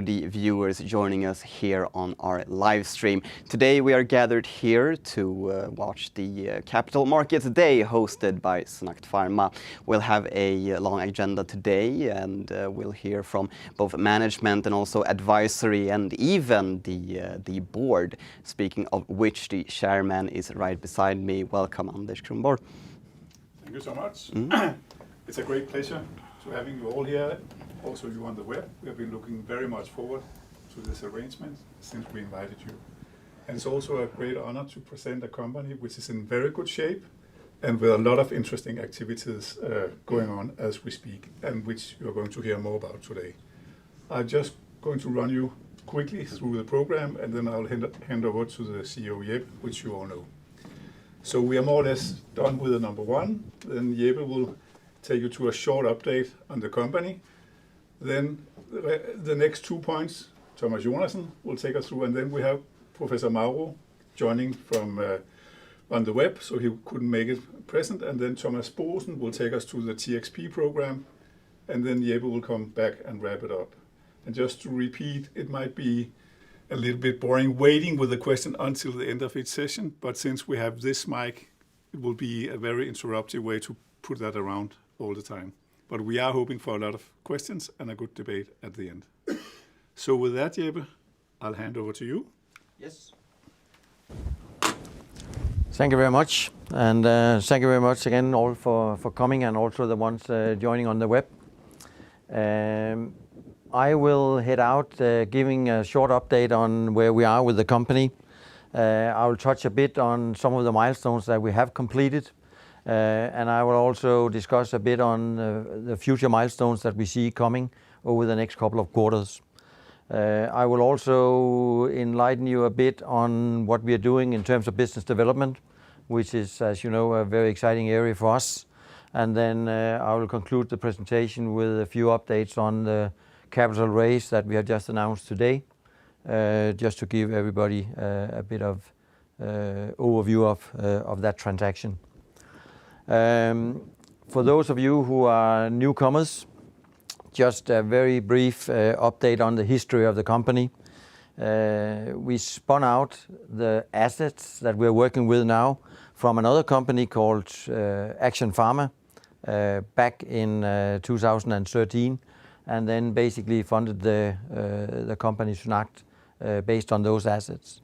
the viewers joining us here on our live stream. Today we are gathered here to watch the Capital Markets Day hosted by SynAct Pharma. We'll have a long agenda today, and we'll hear from both management and also advisory and even the board, speaking of which the chairman is right beside me. Welcome, Anders Kronborg. Thank you so much. It's a great pleasure to having you all here. Also you on the web. We have been looking very much forward to this arrangement since we invited you. And it's also a great honor to present a company which is in very good shape and with a lot of interesting activities going on as we speak, and which you're going to hear more about today. I'm just going to run you quickly through the program, and then I'll hand over to the CEO Jeppe, which you all know. So we are more or less done with the number one. Then Jeppe will take you to a short update on the company. Then the next 2 points, Jonassen will take us through, and then we have Professor Mauro joining from on the web, so he couldn't make it present, and then Boessen will take us to the TXP program, and then Jeppe will come back and wrap it up. And just to repeat, it might be a little bit boring waiting with the question until the end of each session, but since we have this mic, it will be a very interruptive way to put that around all the time. But we are hoping for a lot of questions and a good debate at the end. So with that, Jeppe, I'll hand over to you. Yes. Thank you very much. And thank you very much again all for coming, and also the ones joining on the web. I will head out giving a short update on where we are with the company. I will touch a bit on some of the milestones that we have completed. And I will also discuss a bit on the future milestones that we see coming over the next couple of quarters. I will also enlighten you a bit on what we are doing in terms of business development, which is, as you know, a very exciting area for us. And then I will conclude the presentation with a few updates on the capital raise that we have just announced today, just to give everybody a bit of overview of that transaction. For those of you who are newcomers, just a very brief update on the history of the company. We spun out the assets that we're working with now from another company called Pharma back in 2013, and then basically funded the company SynAct based on those assets.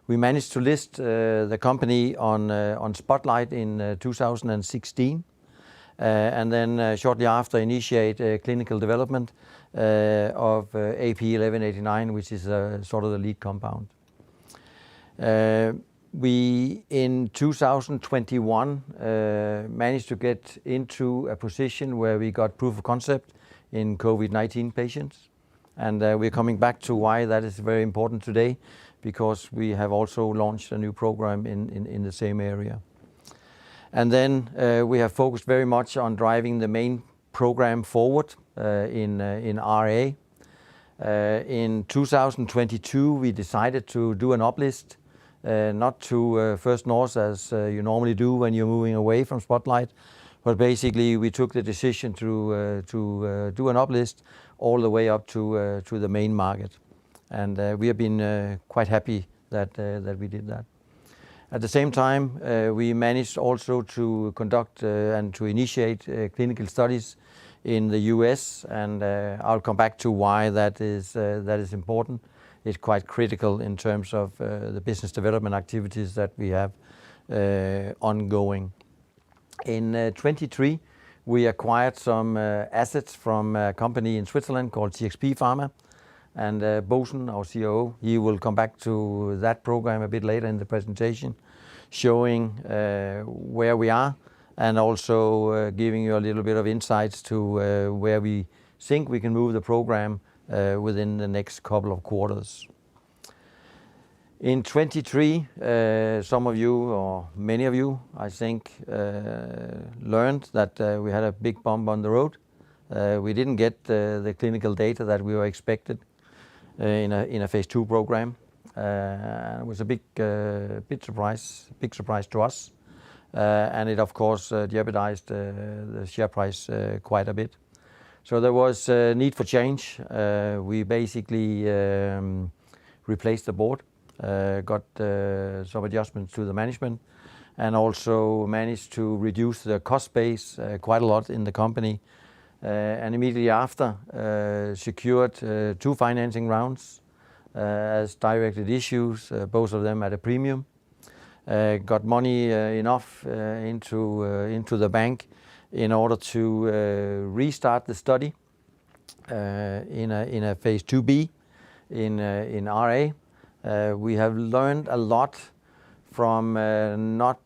We managed to list the company on Spotlight in 2016, and then shortly after initiate clinical development of AP1189, which is sort of the lead compound. We, in 2021, managed to get into a position where we got proof of concept in COVID-19 patients. And we're coming back to why that is very important today, because we have also launched a new program in the same area. And then we have focused very much on driving the main program forward in RA. In 2022, we decided to do an uplist, not to First North as you normally do when you're moving away from Spotlight, but basically we took the decision to do an uplist all the way up to the main market. And we have been quite happy that we did that. At the same time, we managed also to conduct and to initiate clinical studies in the US, and I'll come back to why that is important. It's quite critical in terms of the business development activities that we have ongoing. In 23, we acquired some assets from a company in Switzerland called TXP-programmet. And Boessen, our COO, he will come back to that program a bit later in the presentation, showing where we are, and also giving you a little bit of insights to where we think we can move the program within the next couple of quarters. In 23, some of you, or many of you, I think, learned that we had a big bump on the road. We didn't get the clinical data that we were expected in a phase 2 program. It was a big surprise to us, and it of course jeopardized the share price quite a bit. So there was a need for change. We basically replaced the board, got some adjustments to the management, and also managed to reduce the cost base quite a lot in the company. And immediately after, secured 2 financing rounds as directed issues, both of them at a premium. Got money enough into the bank in order to restart the study in a phase 2B in RA. We have learned a lot from not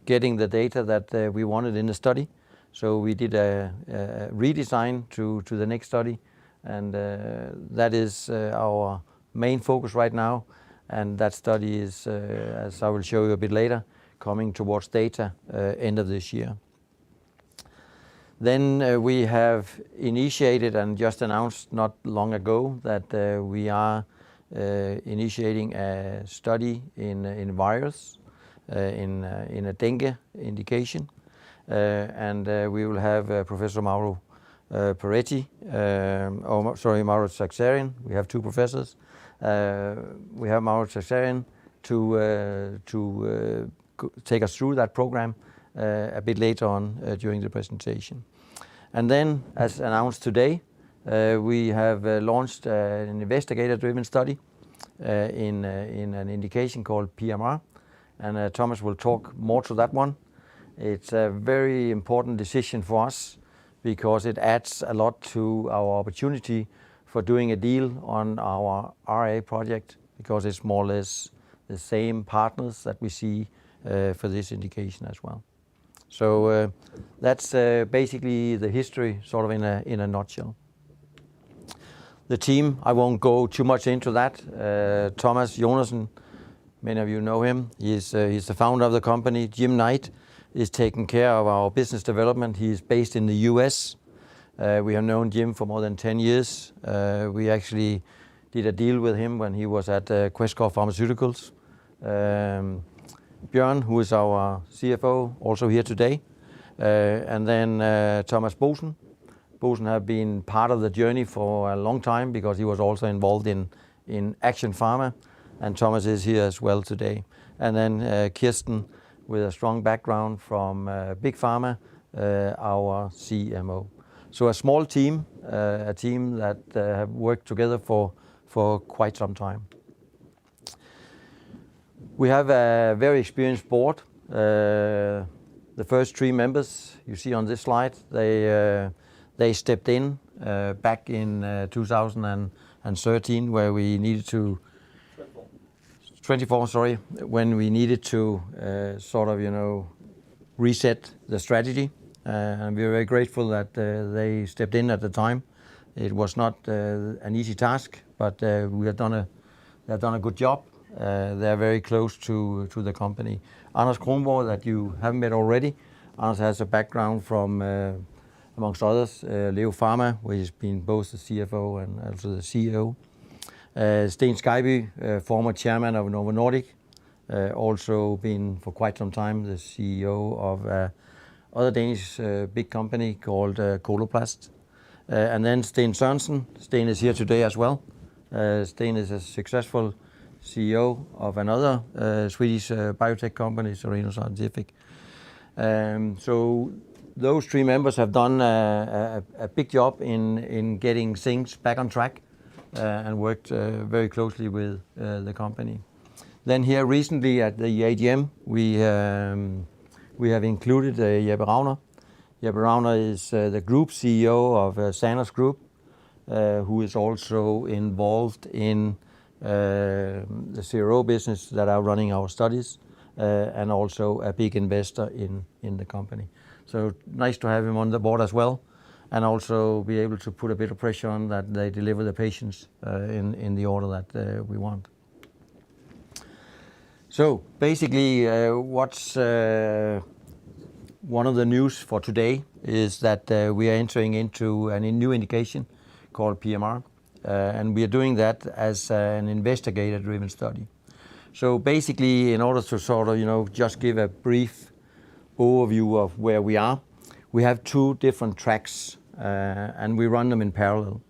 getting the data that we wanted in the study. So we did a redesign to the next study, and that is our main focus right now. And that study is, as I will show you a bit later, coming towards data end of this year. Then we have initiated and just announced not long ago that we are initiating a study in virus, in a dengue indication. And we will have Professor Mauro Mauro Teixeira. We have 2 professors. We have Mauro Teixeira to take us through that program a bit later on during the presentation. And then, as announced today, we have launched an investigator-driven study in an indication called PMR, and Thomas will talk more to that one. It's a very important decision for us because it adds a lot to our opportunity for doing a deal on our RA project, because it's more or less the same partners that we see for this indication as well. So that's basically the history, sort of in a nutshell. The team, I won't go too much into that. Thomas Jonassen, many of you know him. He's the founder of the company. Jim Knight is taking care of our business development. He's based in the US. We have known Jim for more than 10 years. We actually did a deal with him when he was at Questcor Pharmaceuticals. Bjørn, who is our CFO, also here today. And then Thomas Boessen. Boessen have been part of the journey for a long time because he was also involved in Action Pharma. And Thomas is here as well today. And then Kirsten, with a strong background from Big Pharma, our CMO. So a small team, a team that have worked together for quite some time. We have a very experienced board. The first 3 members you see on this slide, they stepped in back in 2013, where we needed to 24, sorry, when we needed to sort of, reset the strategy. And we are very grateful that they stepped in at the time. It was not an easy task, but they have done a good job. They are very close to the company. Anders Kronborg, that you haven't met already. Anders has a background from, amongst others, Leo Pharma, where he's been both the CFO and also the CEO. Sten Skyby, former chairman of Novo Nordisk, also been for quite some time the CEO of other Danish big company called Coloplast. And then Sten Sørensen. Sten is here today as well. Sten is a successful CEO of another Swedish biotech company, Cereno Scientific. So those 3 members have done a big job in getting things back on track and worked very closely with the company. Then here recently at the AGM, we have included Jeppe Ragner. Jeppe Ragner is the group CEO of Sanders Group, who is also involved in the CRO business that are running our studies, and also a big investor in the company. So nice to have him on the board as well, and also be able to put a bit of pressure on that they deliver the patients in the order that we want. So basically, what's one of the news for today is that we are entering into a new indication called PMR, and we are doing that as an investigator-driven study. So basically, in order to sort of, just give a brief overview of where we are, we have 2 different tracks and we run them in parallel.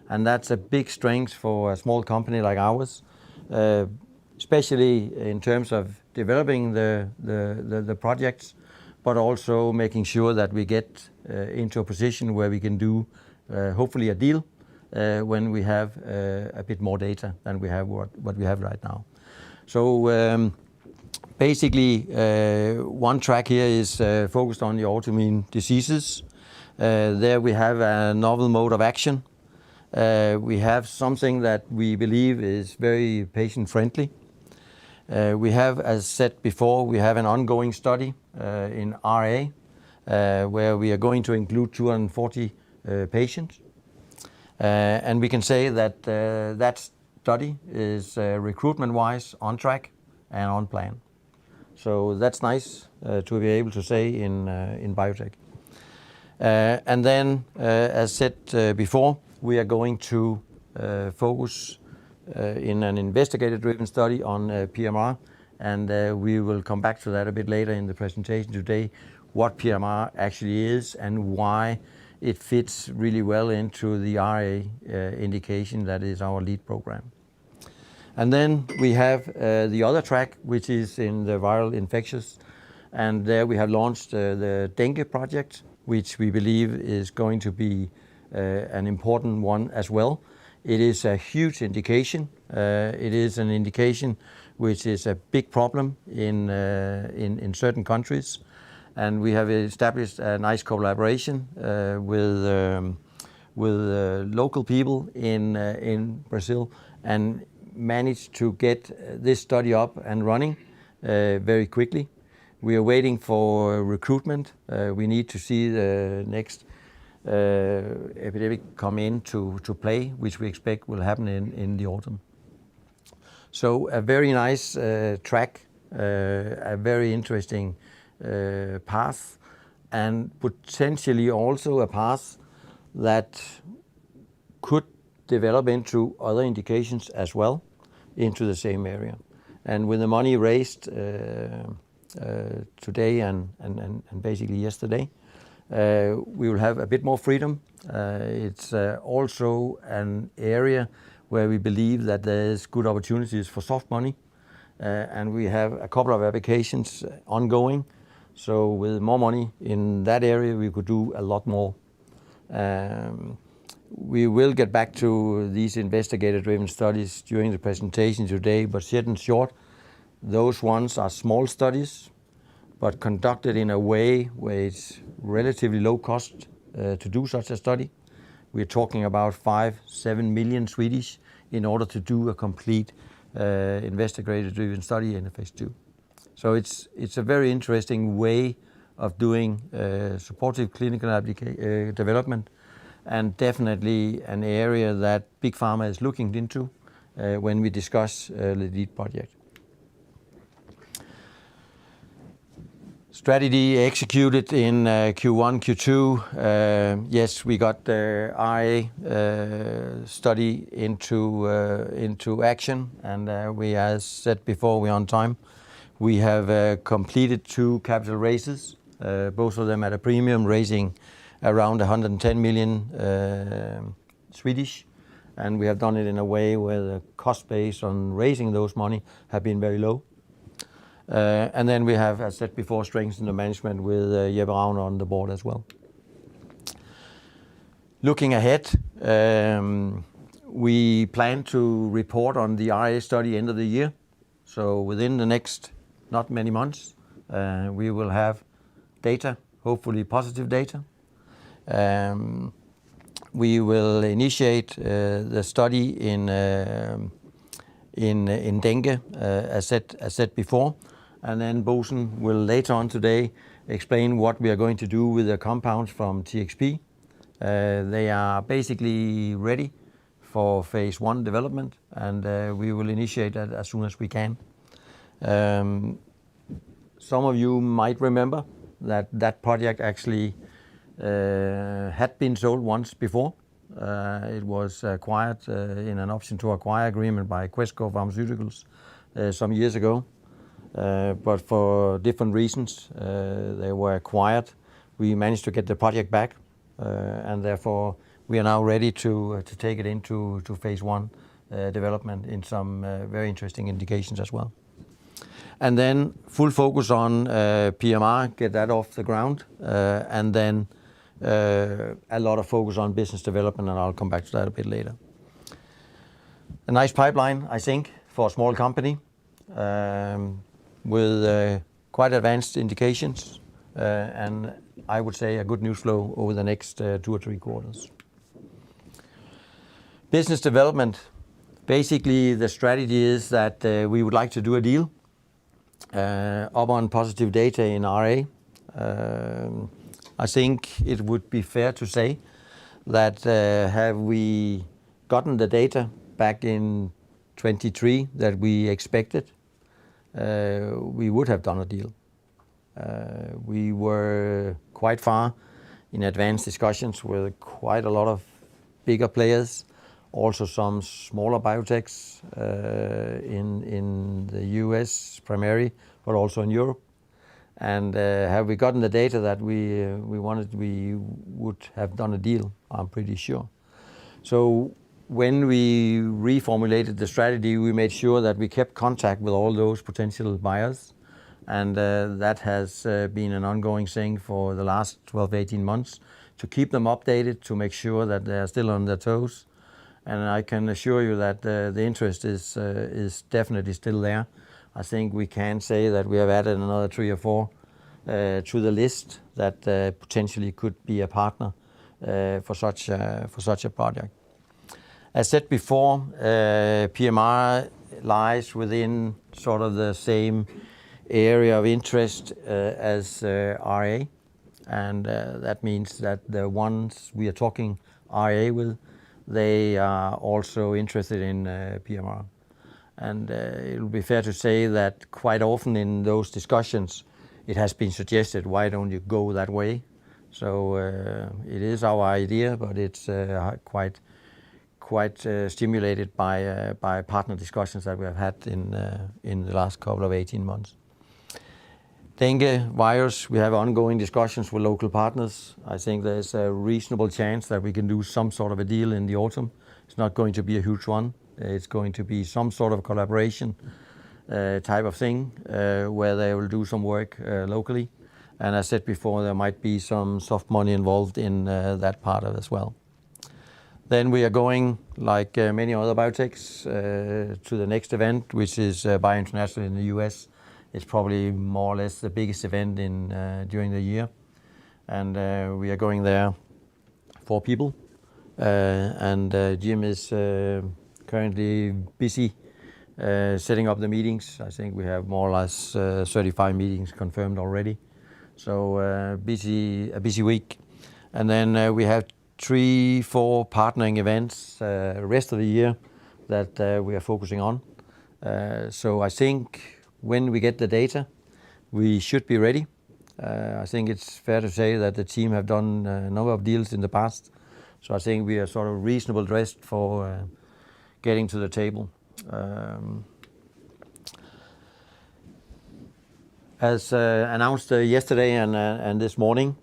And that's a big strength for a small company like ours, especially in terms of developing the projects, but also making sure that we get into a position where we can do hopefully a deal when we have a bit more data than we have what we have right now. So basically, one track here is focused on the autoimmune diseases. There we have a novel mode of action. We have something that we believe is very patient-friendly. We have, as said before, we have an ongoing study in RA, where we are going to include 240 patients. And we can say that that study is recruitment-wise on track and on plan. So that's nice to be able to say in biotech. And then, as said before, we are going to focus in an investigator-driven study on PMR, and we will come back to that a bit later in the presentation today, what PMR actually is and why it fits really well into the RA indication that is our lead program. And then we have the other track, which is in the viral infectious, and there we have launched the dengue project, which we believe is going to be an important one as well. It is a huge indication. It is an indication which is a big problem in certain countries, and we have established a nice collaboration with local people in Brazil, and managed to get this study up and running very quickly. We are waiting for recruitment. We need to see the next epidemic come into play, which we expect will happen in the autumn. So a very nice track, a very interesting path, and potentially also a path that could develop into other indications as well, into the same area. And with the money raised today and basically yesterday, we will have a bit more freedom. It's also an area where we believe that there's good opportunities for soft money, and we have a couple of applications ongoing. So with more money in that area, we could do a lot more. We will get back to these investigator-driven studies during the presentation today, but in short, those ones are small studies, but conducted in a way where it's relatively low cost to do such a study. We're talking about 5-7 million Swedish in order to do a complete investigator-driven study in a phase 2. So it's a very interesting way of doing supportive clinical development, and definitely an area that Big Pharma is looking into when we discuss the lead project. Strategy executed in Q1, Q2. Yes, we got the RA study into action, and we, as said before, we're on time. We have completed 2 capital raises, both of them at a premium, raising around 110 million Swedish, and we have done it in a way where the cost base on raising those money have been very low. And then we have, as said before, strengthened the management with Jeppe on the board as well. Looking ahead, we plan to report on the RA study end of the year. So within the next not many months, we will have data, hopefully positive data. We will initiate the study in dengue, as said before, and then Boessen will later on today explain what we are going to do with the compounds from TXP. They are basically ready for phase 1 development, and we will initiate that as soon as we can. Some of you might remember that project actually had been sold once before. It was acquired in an option to acquire agreement by Questco Pharmaceuticals some years ago. But for different reasons, they were acquired. We managed to get the project back, and therefore we are now ready to take it into phase 1 development in some very interesting indications as well. And then full focus on PMR, get that off the ground, and then a lot of focus on business development, and I'll come back to that a bit later. A nice pipeline, I think, for a small company with quite advanced indications, and I would say a good news flow over the next 2 or 3 quarters. Business development. Basically, the strategy is that we would like to do a deal upon positive data in RA. I think it would be fair to say that have we gotten the data back in 23 that we expected, we would have done a deal. We were quite far in advanced discussions with quite a lot of bigger players, also some smaller biotechs in the US primarily, but also in Europe. And have we gotten the data that we wanted, we would have done a deal, I'm pretty sure. So when we reformulated the strategy, we made sure that we kept contact with all those potential buyers. And that has been an ongoing thing for the last 12, 18 months, to keep them updated, to make sure that they are still on their toes. And I can assure you that the interest is definitely still there. I think we can say that we have added another 3 or 4 to the list that potentially could be a partner for such a project. As said before, PMR lies within sort of the same area of interest as RA, and that means that the ones we are talking RA with, they are also interested in PMR. And it will be fair to say that quite often in those discussions, it has been suggested, why don't you go that way? So it is our idea, but it's quite stimulated by partner discussions that we have had in the last couple of 18 months. Dengue virus, we have ongoing discussions with local partners. I think there's a reasonable chance that we can do some sort of a deal in the autumn. It's not going to be a huge one. It's going to be some sort of collaboration type of thing where they will do some work locally. And as I said before, there might be some soft money involved in that part of it as well. Then we are going, like many other biotechs, to the next event, which is Bio International in the US. It's probably more or less the biggest event during the year. And we are going there 4 people. And Jim is currently busy setting up the meetings. I think we have more or less 35 meetings confirmed already. So a busy week. And then we have 3, 4 partnering events rest of the year that we are focusing on. So I think when we get the data, we should be ready. I think it's fair to say that the team have done a number of deals in the past. So I think we are sort of reasonable dressed for getting to the table. As announced yesterday and this morning,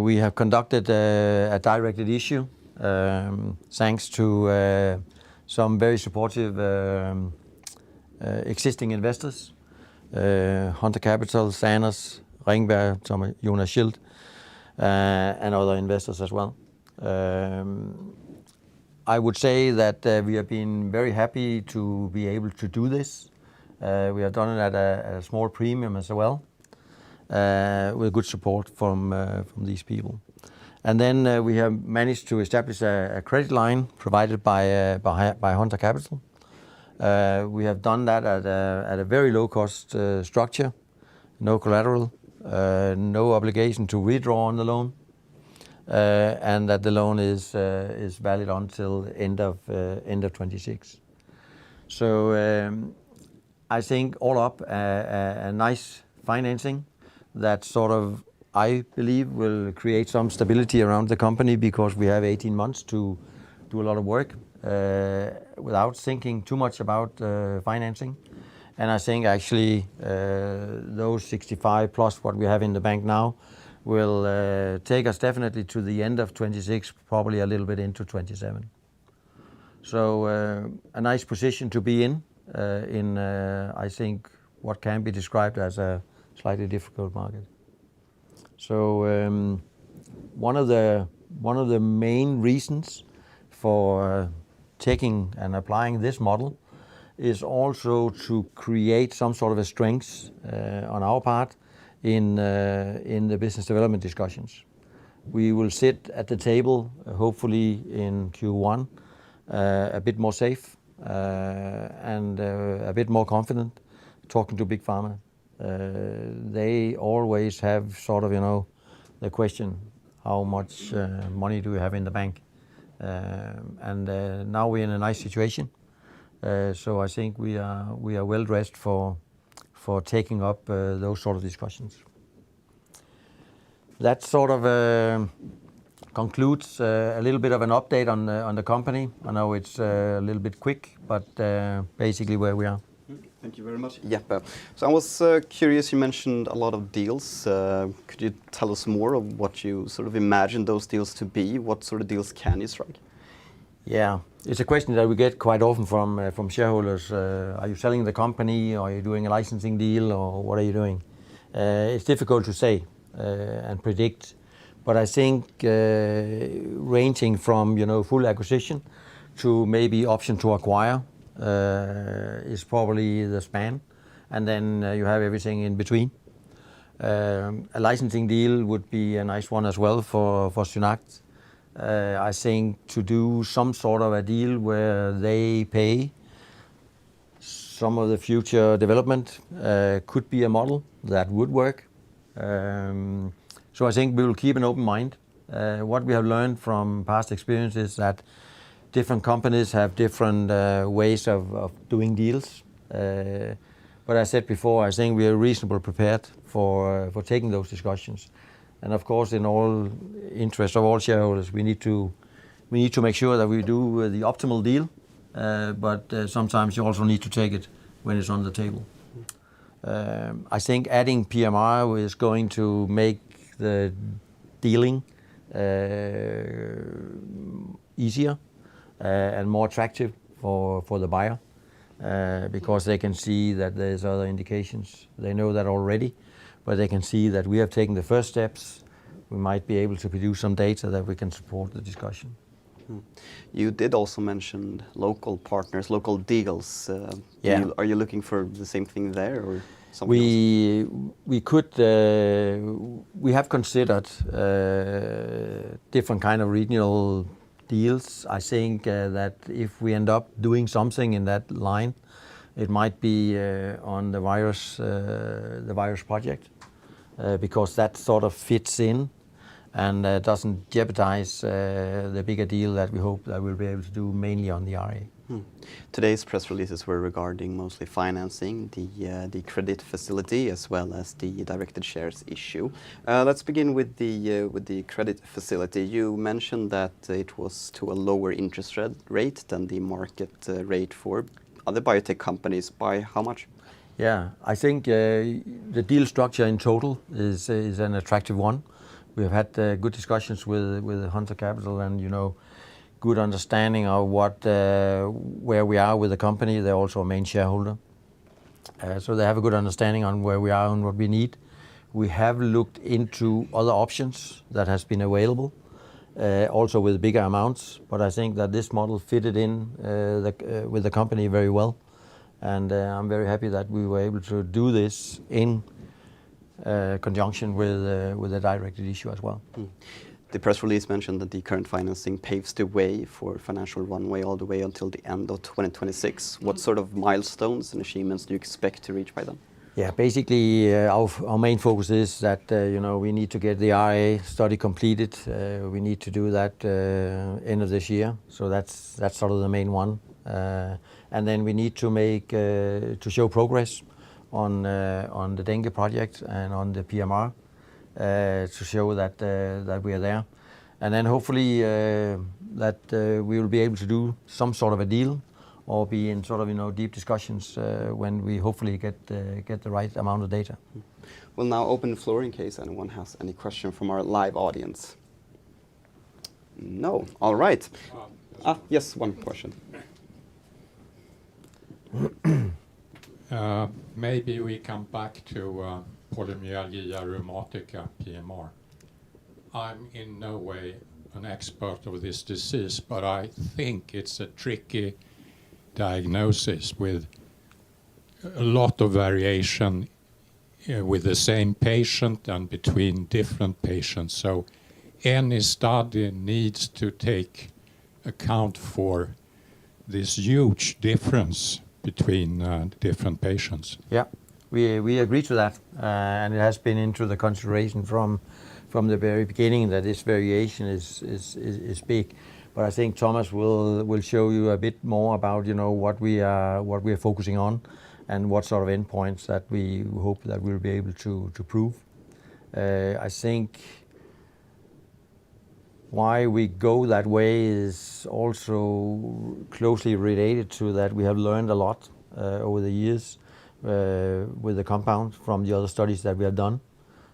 we have conducted a directed issue thanks to some very supportive existing investors. Hunter Capital, Sanders, Ringberg, Jonas Schild, and other investors as well. I would say that we have been very happy to be able to do this. We have done it at a small premium as well, with good support from these people. And then we have managed to establish a credit line provided by Hunter Capital. We have done that at a very low cost structure, no collateral, no obligation to withdraw on the loan, and that the loan is valid until end of 26. So I think all up a nice financing that sort of, I believe, will create some stability around the company, because we have 18 months to do a lot of work without thinking too much about financing. And I think actually those 65 plus what we have in the bank now will take us definitely to the end of 26, probably a little bit into 27. So a nice position to be in I think what can be described as a slightly difficult market. So one of the main reasons for taking and applying this model is also to create some sort of a strength on our part in the business development discussions. We will sit at the table, hopefully in Q1, a bit more safe and a bit more confident talking to Big Pharma. They always have sort of, the question, how much money do we have in the bank? And now we're in a nice situation. So I think we are well dressed for taking up those sort of discussions. That sort of concludes a little bit of an update on the company. I know it's a little bit quick, but basically where we are. Thank you very much, Jeppe. So I was curious, you mentioned a lot of deals. Could you tell us more of what you sort of imagine those deals to be? What sort of deals can you strike? Yeah, it's a question that we get quite often from shareholders. Are you selling the company, or are you doing a licensing deal, or what are you doing? It's difficult to say and predict, but I think ranging from full acquisition to maybe option to acquire is probably the span, and then you have everything in between. A licensing deal would be a nice one as well for SynAct. I think to do some sort of a deal where they pay some of the future development could be a model that would work. So I think we will keep an open mind. What we have learned from past experience is that different companies have different ways of doing deals. But as I said before, I think we are reasonably prepared for taking those discussions. And of course, in all interest of all shareholders, we need to make sure that we do the optimal deal. But sometimes you also need to take it when it's on the table. I think adding PMR is going to make the dealing easier and more attractive for the buyer because they can see that there's other indications. They know that already, but they can see that we have taken the first steps. We might be able to produce some data that we can support the discussion. You did also mention local partners, local deals. Yeah. Are you looking for the same thing there, or something else? We have considered different kind of regional deals. I think that if we end up doing something in that line, it might be on the virus project because that sort of fits in and doesn't jeopardize the bigger deal that we hope that we'll be able to do mainly on the RA. Today's press releases were regarding mostly financing, the credit facility as well as the directed shares issue. Let's begin with the credit facility. You mentioned that it was to a lower interest rate than the market rate for other biotech companies. By how much? Yeah, I think the deal structure in total is an attractive one. We have had good discussions with Hunter Capital and good understanding of where we are with the company. They're also a main shareholder. So they have a good understanding on where we are and what we need. We have looked into other options that has been available, also with bigger amounts, but I think that this model fitted in with the company very well. And I'm very happy that we were able to do this in conjunction with a directed issue as well. The press release mentioned that the current financing paves the way for financial runway all the way until the end of 2026. What sort of milestones and achievements do you expect to reach by then? Yeah, basically our main focus is that we need to get the RA study completed. We need to do that end of this year. So that's sort of the main one. And then we need to show progress on the dengue project and on the PMR to show that we are there. And then hopefully that we will be able to do some sort of a deal or be in sort of deep discussions when we hopefully get the right amount of data. We'll now open the floor in case anyone has any question from our live audience. No. All right. Yes, one question. Maybe we come back to polymyalgia rheumatica, PMR. I'm in no way an expert of this disease, but I think it's a tricky diagnosis with a lot of variation with the same patient and between different patients. So any study needs to take account for this huge difference between different patients. Yeah, we agree to that, and it has been into the consideration from the very beginning that this variation is big. But I think Thomas will show you a bit more about what we are focusing on and what sort of endpoints that we hope that we'll be able to prove. I think why we go that way is also closely related to that we have learned a lot over the years with the compound from the other studies that we have done.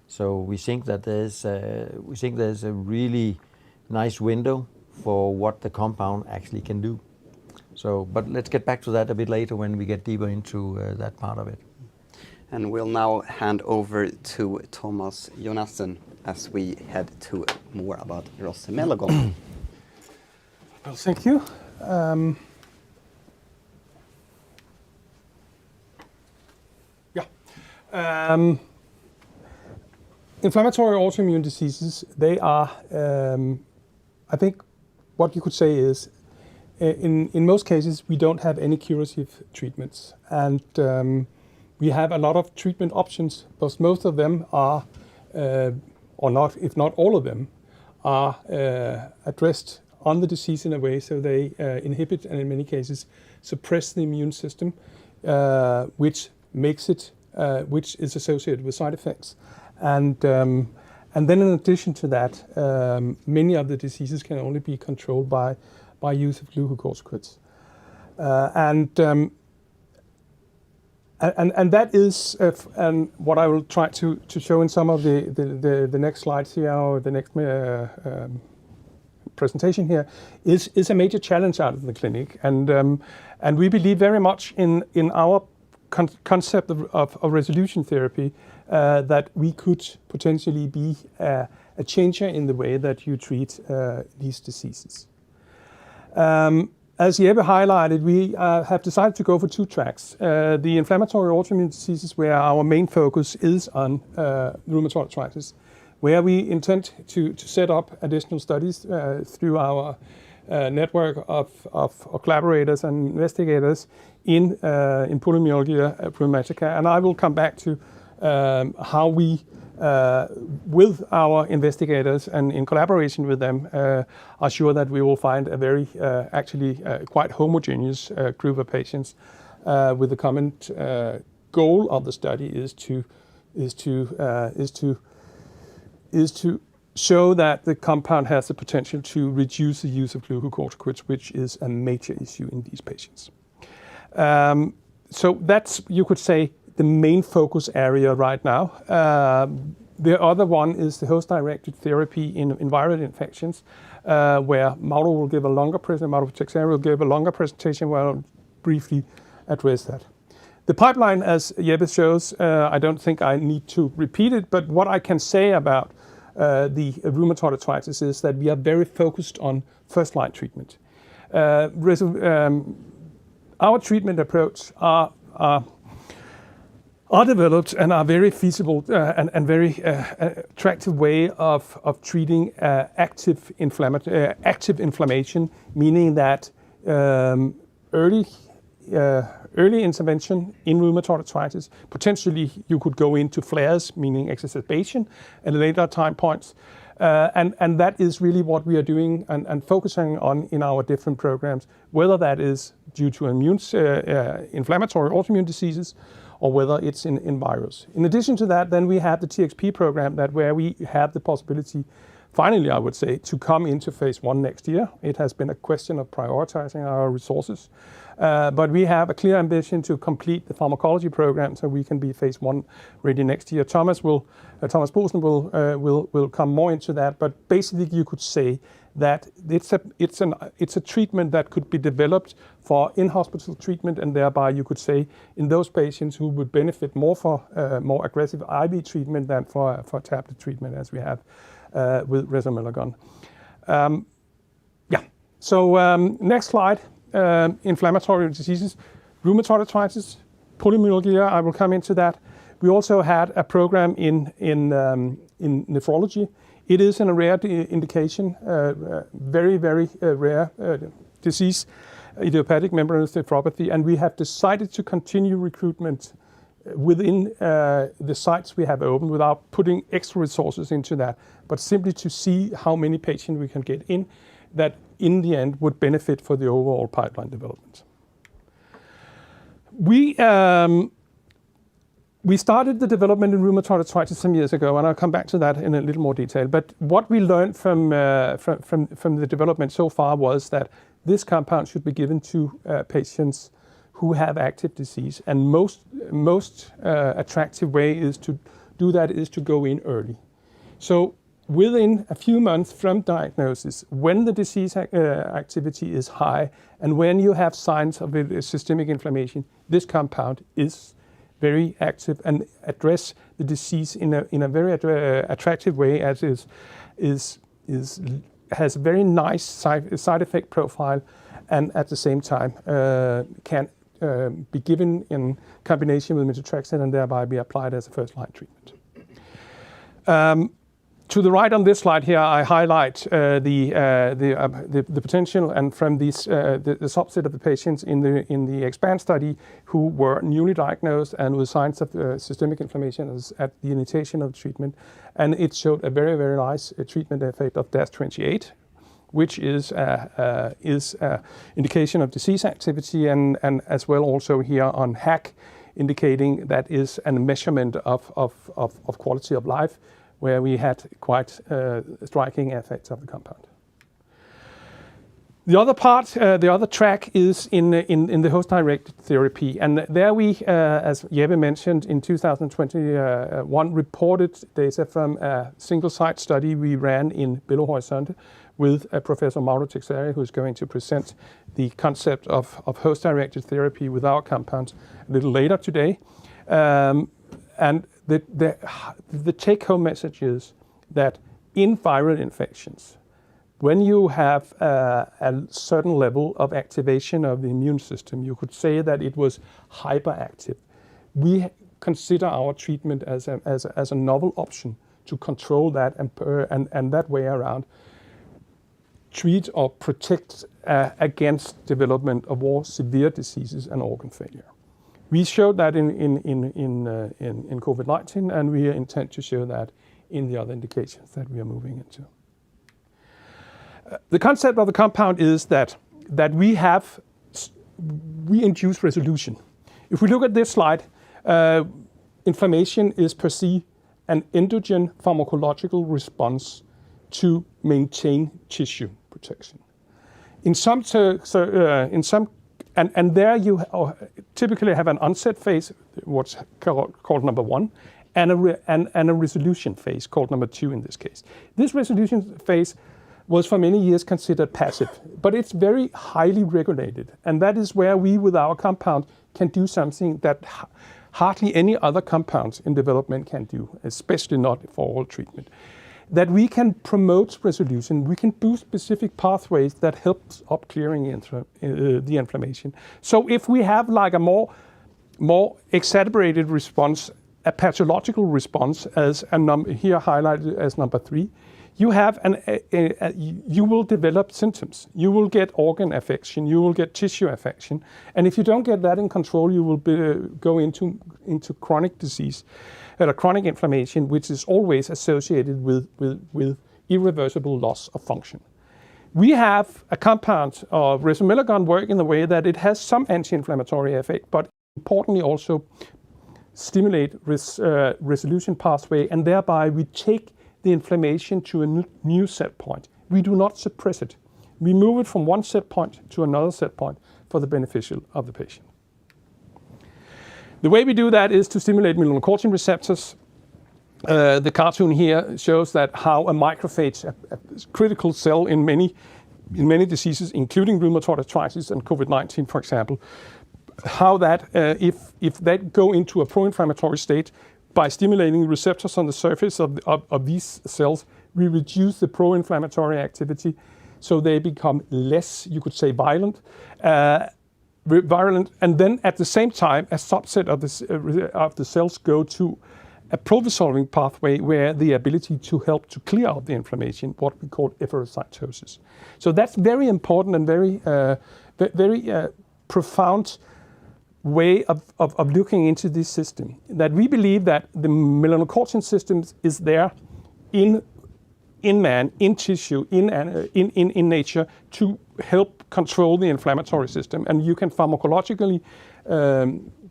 So we think that there's a really nice window for what the compound actually can do. So, but let's get back to that a bit later when we get deeper into that part of it. And we'll now hand over to Thomas Jonassen as we head to more about Resomelagon. Well, thank you. Inflammatory autoimmune diseases, they are, I think what you could say is, in most cases, we don't have any curative treatments. And we have a lot of treatment options, but most of them are, or not, if not all of them, are addressed on the disease in a way so they inhibit and in many cases suppress the immune system, which makes it, which is associated with side effects. And then in addition to that, many of the diseases can only be controlled by use of glucocorticoids. And that is, and what I will try to show in some of the next slides here, or the next presentation here, is a major challenge out of the clinic. And we believe very much in our concept of resolution therapy, that we could potentially be a changer in the way that you treat these diseases. As Jeppe highlighted, we have decided to go for two tracks. The inflammatory autoimmune diseases, where our main focus is on rheumatoid arthritis, where we intend to set up additional studies through our network of collaborators and investigators in polymyalgia rheumatica. And I will come back to how we, with our investigators and in collaboration with them, are sure that we will find a very, quite homogeneous group of patients. With the common goal of the study is to show that the compound has the potential to reduce the use of glucocorticoids, which is a major issue in these patients. So that's, you could say, the main focus area right now. The other one is the host-directed therapy in viral infections, where Mauro will give a longer presentation. Mauro Teixeira will give a longer presentation where I'll briefly address that. The pipeline, as Jeppe shows, I don't think I need to repeat it, but what I can say about the rheumatoid arthritis is that we are very focused on first-line treatment. Our treatment approach are developed and are very feasible and very attractive way of treating active inflammation, meaning that early intervention in rheumatoid arthritis, potentially you could go into flares, meaning exacerbation, at later time points. And that is really what we are doing and focusing on in our different programs, whether that is due to inflammatory autoimmune diseases or whether it's in virus. In addition to that, then we have the TXP program where we have the possibility, finally, I would say, to come into phase 1 next year. It has been a question of prioritizing our resources. But we have a clear ambition to complete the pharmacology program so we can be phase 1 ready next year. Thomas Boessen will come more into that, but basically you could say that it's a treatment that could be developed for in-hospital treatment, and thereby you could say in those patients who would benefit more for more aggressive IV treatment than for tablet treatment, as we have with Resomelagon. So next slide, inflammatory diseases, rheumatoid arthritis, polymyalgia. I will come into that. We also had a program in nephrology. It is in a rare indication, very rare disease, idiopathic membranous nephropathy, and we have decided to continue recruitment within the sites we have open without putting extra resources into that, but simply to see how many patients we can get in that in the end would benefit for the overall pipeline development. We started the development in rheumatoid arthritis some years ago, and I'll come back to that in a little more detail. But what we learned from the development so far was that this compound should be given to patients who have active disease, and most attractive way is to do that is to go in early. So within a few months from diagnosis, when the disease activity is high and when you have signs of systemic inflammation, this compound is very active and address the disease in a very attractive way, as has a very nice side effect profile, and at the same time can be given in combination with methotrexate and thereby be applied as a first-line treatment. To the right on this slide here, I highlight the potential, and from these the subset of the patients in the EXPAND study who were newly diagnosed and with signs of systemic inflammation at the initiation of treatment, and it showed a very nice treatment effect of DAS28, which is indication of disease activity, and as well also here on HAC, indicating that is a measurement of quality of life, where we had quite striking effects of the compound. The other part, the other track is in the host-directed therapy, and there we, as Jeppe mentioned, in 2021 reported data from a single-site study we ran in Belo Horizonte with Professor Mauro Teixeira, who is going to present the concept of host-directed therapy with our compounds a little later today. And the take-home message is that in viral infections, when you have a certain level of activation of the immune system, you could say that it was hyperactive. We consider our treatment as a novel option to control that and that way around treat or protect against development of more severe diseases and organ failure. We showed that in COVID-19, and we intend to show that in the other indications that we are moving into. The concept of the compound is that we induce resolution. If we look at this slide, inflammation is per se an endogen pharmacological response to maintain tissue protection. And there you typically have an onset phase, what's called number 1, and a resolution phase called number 2 in this case. This resolution phase was for many years considered passive, but it's very highly regulated, and that is where we, with our compound, can do something that hardly any other compounds in development can do, especially not for all treatment. That we can promote resolution, we can boost specific pathways that helps up clearing the inflammation. So if we have like a more exacerbated response, a pathological response, as here highlighted as number 3, you have you will develop symptoms. You will get organ affection, you will get tissue affection, and if you don't get that in control, you will go into chronic disease. Chronic inflammation, which is always associated with irreversible loss of function. We have a compound of Resomelagon work in the way that it has some anti-inflammatory effect, but importantly also stimulate resolution pathway, and thereby we take the inflammation to a new set point. We do not suppress it. We move it from one set point to another set point, for the beneficial of the patient. The way we do that is to stimulate melanocortin receptors. The cartoon here shows that how a macrophage, a critical cell in many diseases, including rheumatoid arthritis and COVID-19, for example, how that if they go into a pro-inflammatory state by stimulating receptors on the surface of these cells, we reduce the pro-inflammatory activity, so they become less, you could say, virulent, and then at the same time, a subset of the cells go to a pro-resolving pathway where the ability to help to clear out the inflammation, what we call efferocytosis. So that's very important and very profound way of looking into this system. That we believe that the melanocortin system is there in man, in tissue, in nature to help control the inflammatory system, and you can pharmacologically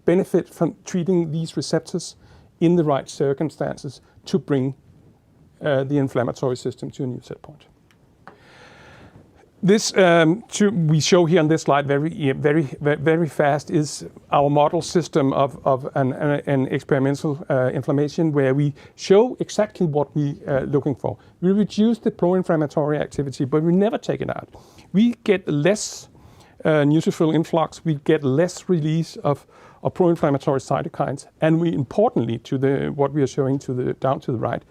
benefit from treating these receptors in the right circumstances to bring the inflammatory system to a new set point. This we show here on this slide very fast is our model system of an experimental inflammation where we show exactly what we are looking for. We reduce the pro-inflammatory activity, but we never take it out. We get less neutrophil influx, we get less release of pro-inflammatory cytokines, and we importantly what we are showing down to the right,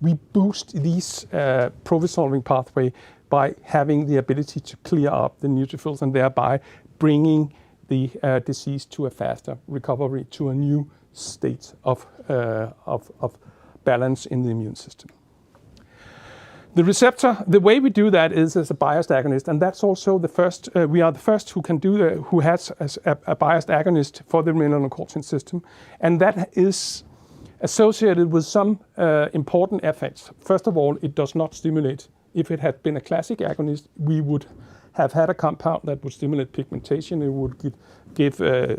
we boost these pro-resolving pathway by having the ability to clear up the neutrophils and thereby bringing the disease to a faster recovery, to a new state of balance in the immune system. The receptor, the way we do that is as a biased agonist, and that's also the first. We are the first who can do who has a biased agonist for the melanocortin system, and that is associated with some important effects. First of all, it does not stimulate. If it had been a classic agonist, we would have had a compound that would stimulate pigmentation. It would give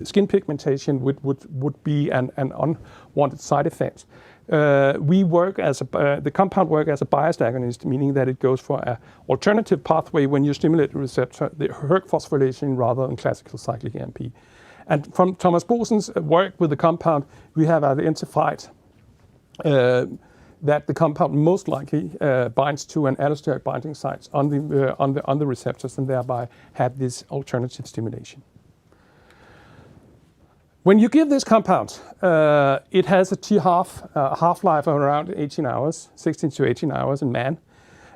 skin pigmentation, would be an unwanted side effect. The compound work as a biased agonist, meaning that it goes for an alternative pathway when you stimulate the receptor, the hERG phosphorylation rather than classical cyclic AMP. And from Thomas Boessen's work with the compound, we have identified that the compound most likely binds to an allosteric binding sites on the receptors and thereby have this alternative stimulation. When you give this compound, it has a half-life of around 18 hours, 16 to 18 hours in man.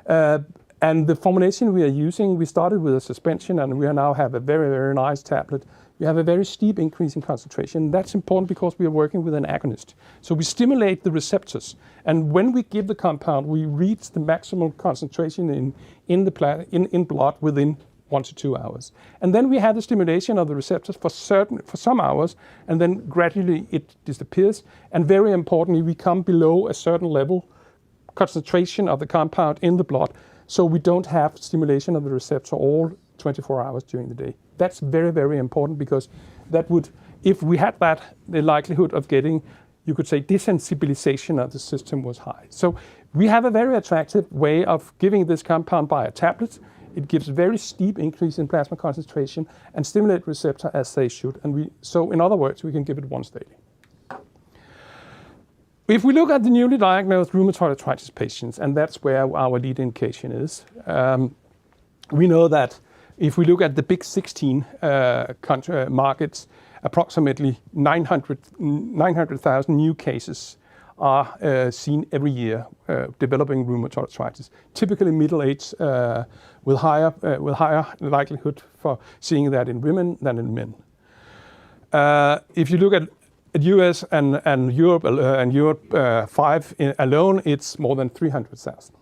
And the formulation we are using, we started with a suspension and we now have a very, very nice tablet. We have a very steep increase in concentration. That's important because we are working with an agonist. So we stimulate the receptors. And when we give the compound, we reach the maximum concentration in blood within 1 to 2 hours. And then we have the stimulation of the receptors for some hours, and then gradually it disappears. And very importantly, we come below a certain level concentration of the compound in the blood, so we don't have stimulation of the receptor all 24 hours during the day. That's very, very important because that would, if we had that, the likelihood of getting, you could say, desensibilization of the system was high. So we have a very attractive way of giving this compound by a tablet. It gives very steep increase in plasma concentration and stimulate receptor as they should. So in other words, we can give it once daily. If we look at the newly diagnosed rheumatoid arthritis patients, and that's where our lead indication is, we know that if we look at the big 16 markets, approximately 900,000 new cases are seen every year developing rheumatoid arthritis, typically middle-aged with higher likelihood for seeing that in women than in men. If you look at US and Europe 5 alone, it's more than 300,000.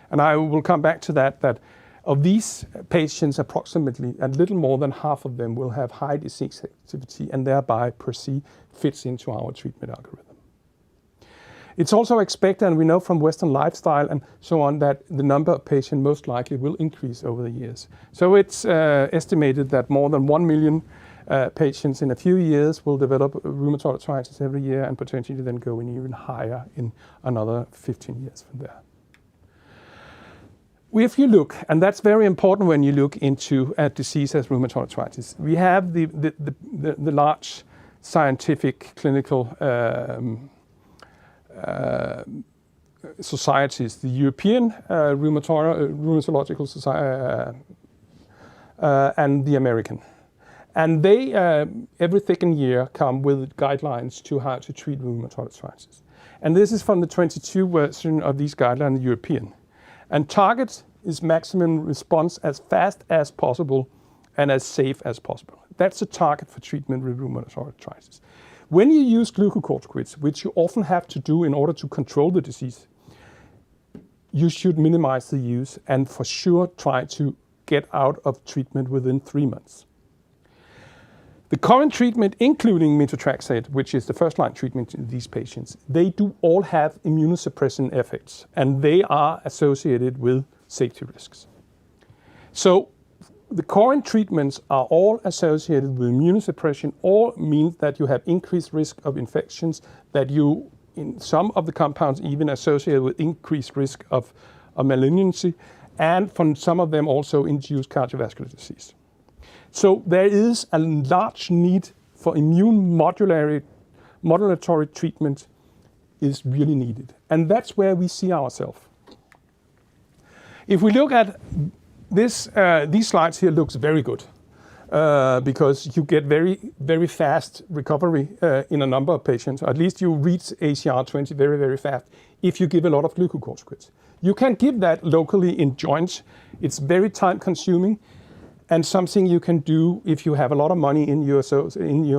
And I will come back to that of these patients, approximately a little more than half of them will have high disease activity and thereby per se fits into our treatment algorithm. It's also expected, and we know from Western lifestyle and so on, that the number of patients most likely will increase over the years. So it's estimated that more than 1 million patients in a few years will develop rheumatoid arthritis every year and potentially then go even higher in another 15 years from there. if you look, and that's very important when you look into a disease as rheumatoid arthritis, we have the large scientific clinical societies, the European Rheumatological Society and the American. And they, every second year, come with guidelines to how to treat rheumatoid arthritis. And this is from the 22 version of these guidelines, European. And target is maximum response as fast as possible and as safe as possible. That's the target for treatment with rheumatoid arthritis. When you use glucocorticoids, which you often have to do in order to control the disease, you should minimize the use and for sure try to get out of treatment within 3 months. The current treatment, including methotrexate, which is the first-line treatment in these patients, they do all have immunosuppressant effects, and they are associated with safety risks. So the current treatments are all associated with immunosuppression, all means that you have increased risk of infections, that you, in some of the compounds, even associated with increased risk of malignancy, and from some of them also induce cardiovascular disease. So there is a large need for immune modulatory treatment is really needed. And that's where we see ourselves. If we look at this, these slides here looks very good because you get very, very fast recovery in a number of patients. At least you reach ACR 20 very, very fast if you give a lot of glucocorticoids. You can give that locally in joints. It's very time consuming. And something you can do if you have a lot of money in your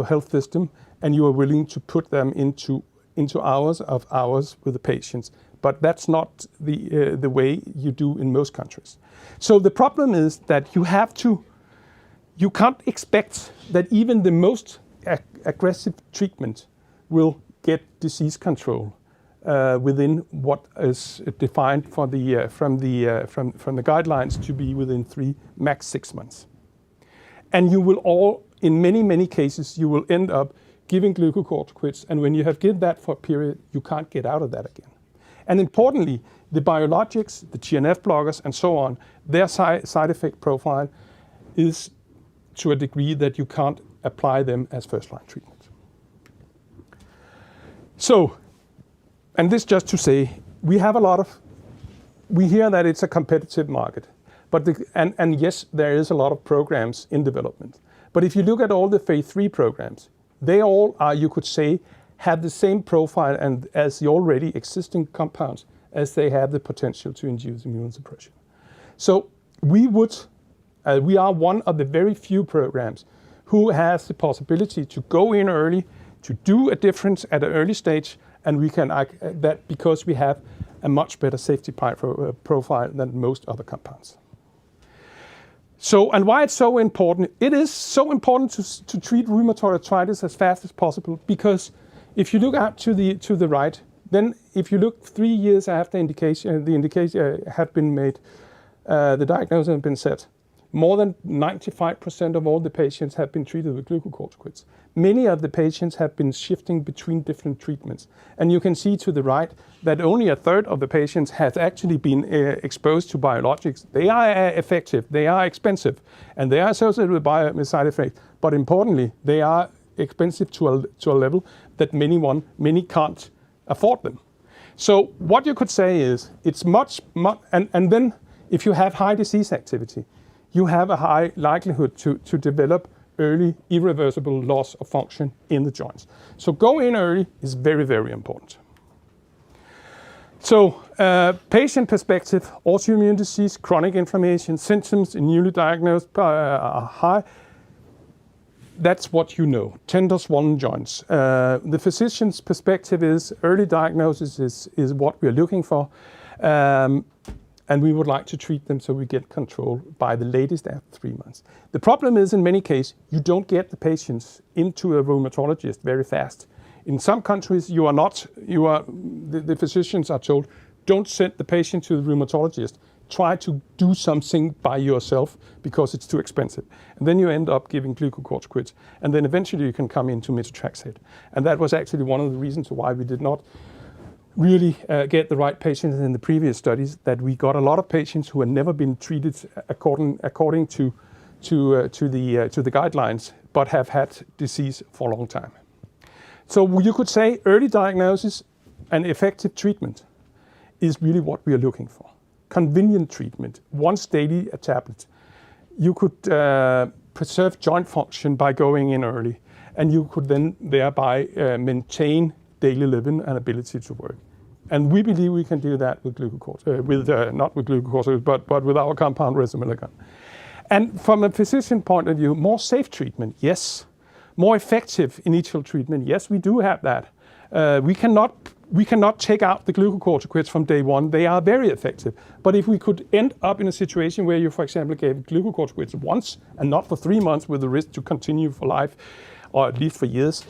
health system and you are willing to put them into hours with the patients. But that's not the way you do in most countries. So the problem is that you can't expect that even the most aggressive treatment will get disease control within what is defined for from the guidelines to be within 3, max 6 months. And you will in many cases, you will end up giving glucocorticoids, and when you have given that for a period, you can't get out of that again. And importantly, the biologics, the TNF blockers, and so on, their side effect profile is to a degree that you can't apply them as first-line treatment. So, and this just to say, we hear that it's a competitive market, but and yes, there is a lot of programs in development. But if you look at all the phase 3 programs, they all are, you could say, have the same profile and as the already existing compounds as they have the potential to induce immune suppression. So we are one of the very few programs who has the possibility to go in early, to do a difference at an early stage, and we can that because we have a much better safety profile than most other compounds. So, and why it's so important? It is so important to treat rheumatoid arthritis as fast as possible, because if you look out to the right, then if you look 3 years after the indication have been made, the diagnosis has been set, more than 95% of all the patients have been treated with glucocorticoids. Many of the patients have been shifting between different treatments. And you can see to the right that only a third of the patients has actually been exposed to biologics. They are effective, they are expensive, and they are associated with side effects. But importantly, they are expensive to a level that many can't afford them. So what you could say is, it's much and then if you have high disease activity, you have a high likelihood to develop early irreversible loss of function in the joints. So go in early is very, very important. So patient perspective, autoimmune disease, chronic inflammation, symptoms in newly diagnosed are high. That's what you know, tender swollen joints. The physician's perspective is early diagnosis is what we're looking for. And we would like to treat them so we get control by the latest after 3 months. The problem is, in many cases, you don't get the patients into a rheumatologist very fast. In some countries, the physicians are told, don't send the patient to the rheumatologist. Try to do something by yourself because it's too expensive. And then you end up giving glucocorticoids. And then eventually you can come into methotrexate. And that was actually one of the reasons why we did not really get the right patients in the previous studies, that we got a lot of patients who had never been treated according to the guidelines, but have had disease for a long time. So you could say early diagnosis and effective treatment is really what we are looking for. Convenient treatment, once daily, a tablet. You could preserve joint function by going in early, and you could then thereby maintain daily living and ability to work. And we believe we can do that with glucocorticoids, not with glucocorticoids, but with our compound Resomelagon. And from a physician point of view, more safe treatment, yes. More effective initial treatment, yes, we do have that. We cannot take out the glucocorticoids from day one. They are very effective. But if we could end up in a situation where you, for example, gave glucocorticoids once and not for 3 months with the risk to continue for life, or at least for years,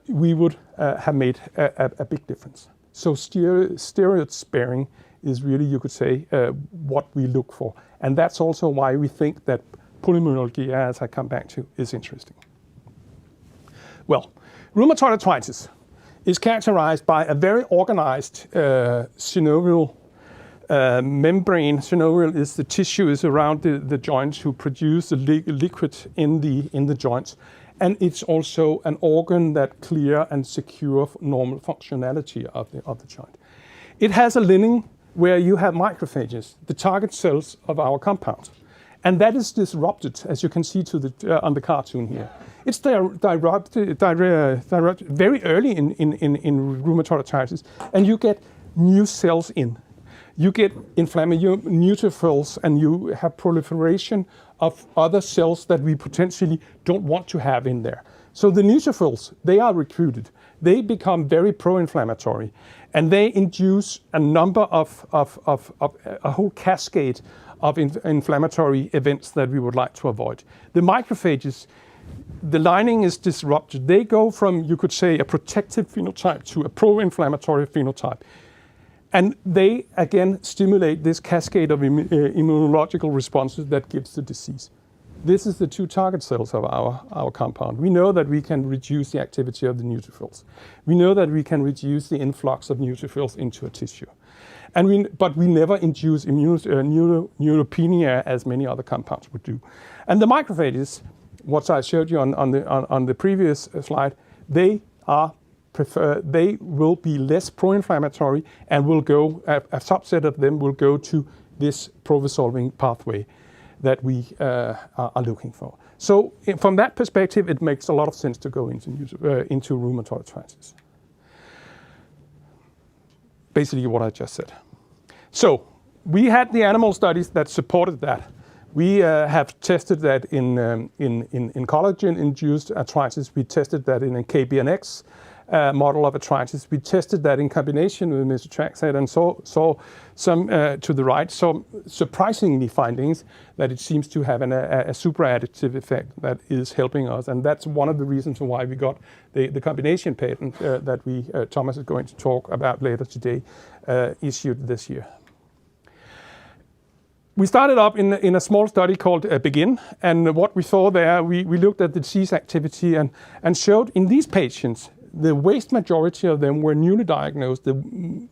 we would have made a big difference. So steroid sparing is really, you could say, what we look for. And that's also why we think that polymyalgia, as I come back to, is interesting. Well, rheumatoid arthritis is characterized by a very organized synovial membrane. Synovial is the tissue is around the joints who produce the liquid in the joints. And it's also an organ that clear and secure normal functionality of the joint. It has a lining where you have macrophages, the target cells of our compound. And that is disrupted, as you can see on the cartoon here. It's disrupted very early in rheumatoid arthritis, and you get new cells in. You get inflammatory neutrophils, and you have proliferation of other cells that we potentially don't want to have in there. So the neutrophils, they are recruited. They become very pro-inflammatory, and they induce a number of a whole cascade of inflammatory events that we would like to avoid. The macrophages, the lining is disrupted. They go from, you could say, a protective phenotype to a pro-inflammatory phenotype. And they, again, stimulate this cascade of immunological responses that gives the disease. This is the 2 target cells of our compound. We know that we can reduce the activity of the neutrophils. We know that we can reduce the influx of neutrophils into a tissue. But we never induce neutropenia as many other compounds would do. And the macrophages, what I showed you on the previous slide, they will be less pro-inflammatory and will go, a subset of them will go to this pro-resolving pathway that we are looking for. So from that perspective, it makes a lot of sense to go into rheumatoid arthritis. Basically what I just said. So we had the animal studies that supported that. We have tested that in collagen-induced arthritis. We tested that in a KBNX model of arthritis. We tested that in combination with methotrexate and saw some, to the right, some surprisingly findings that it seems to have a super additive effect that is helping us. And that's one of the reasons why we got the combination patent that Thomas is going to talk about later today, issued this year. We started up in a small study called BEGIN, and what we saw there, we looked at the disease activity and showed in these patients, the vast majority of them were newly diagnosed. The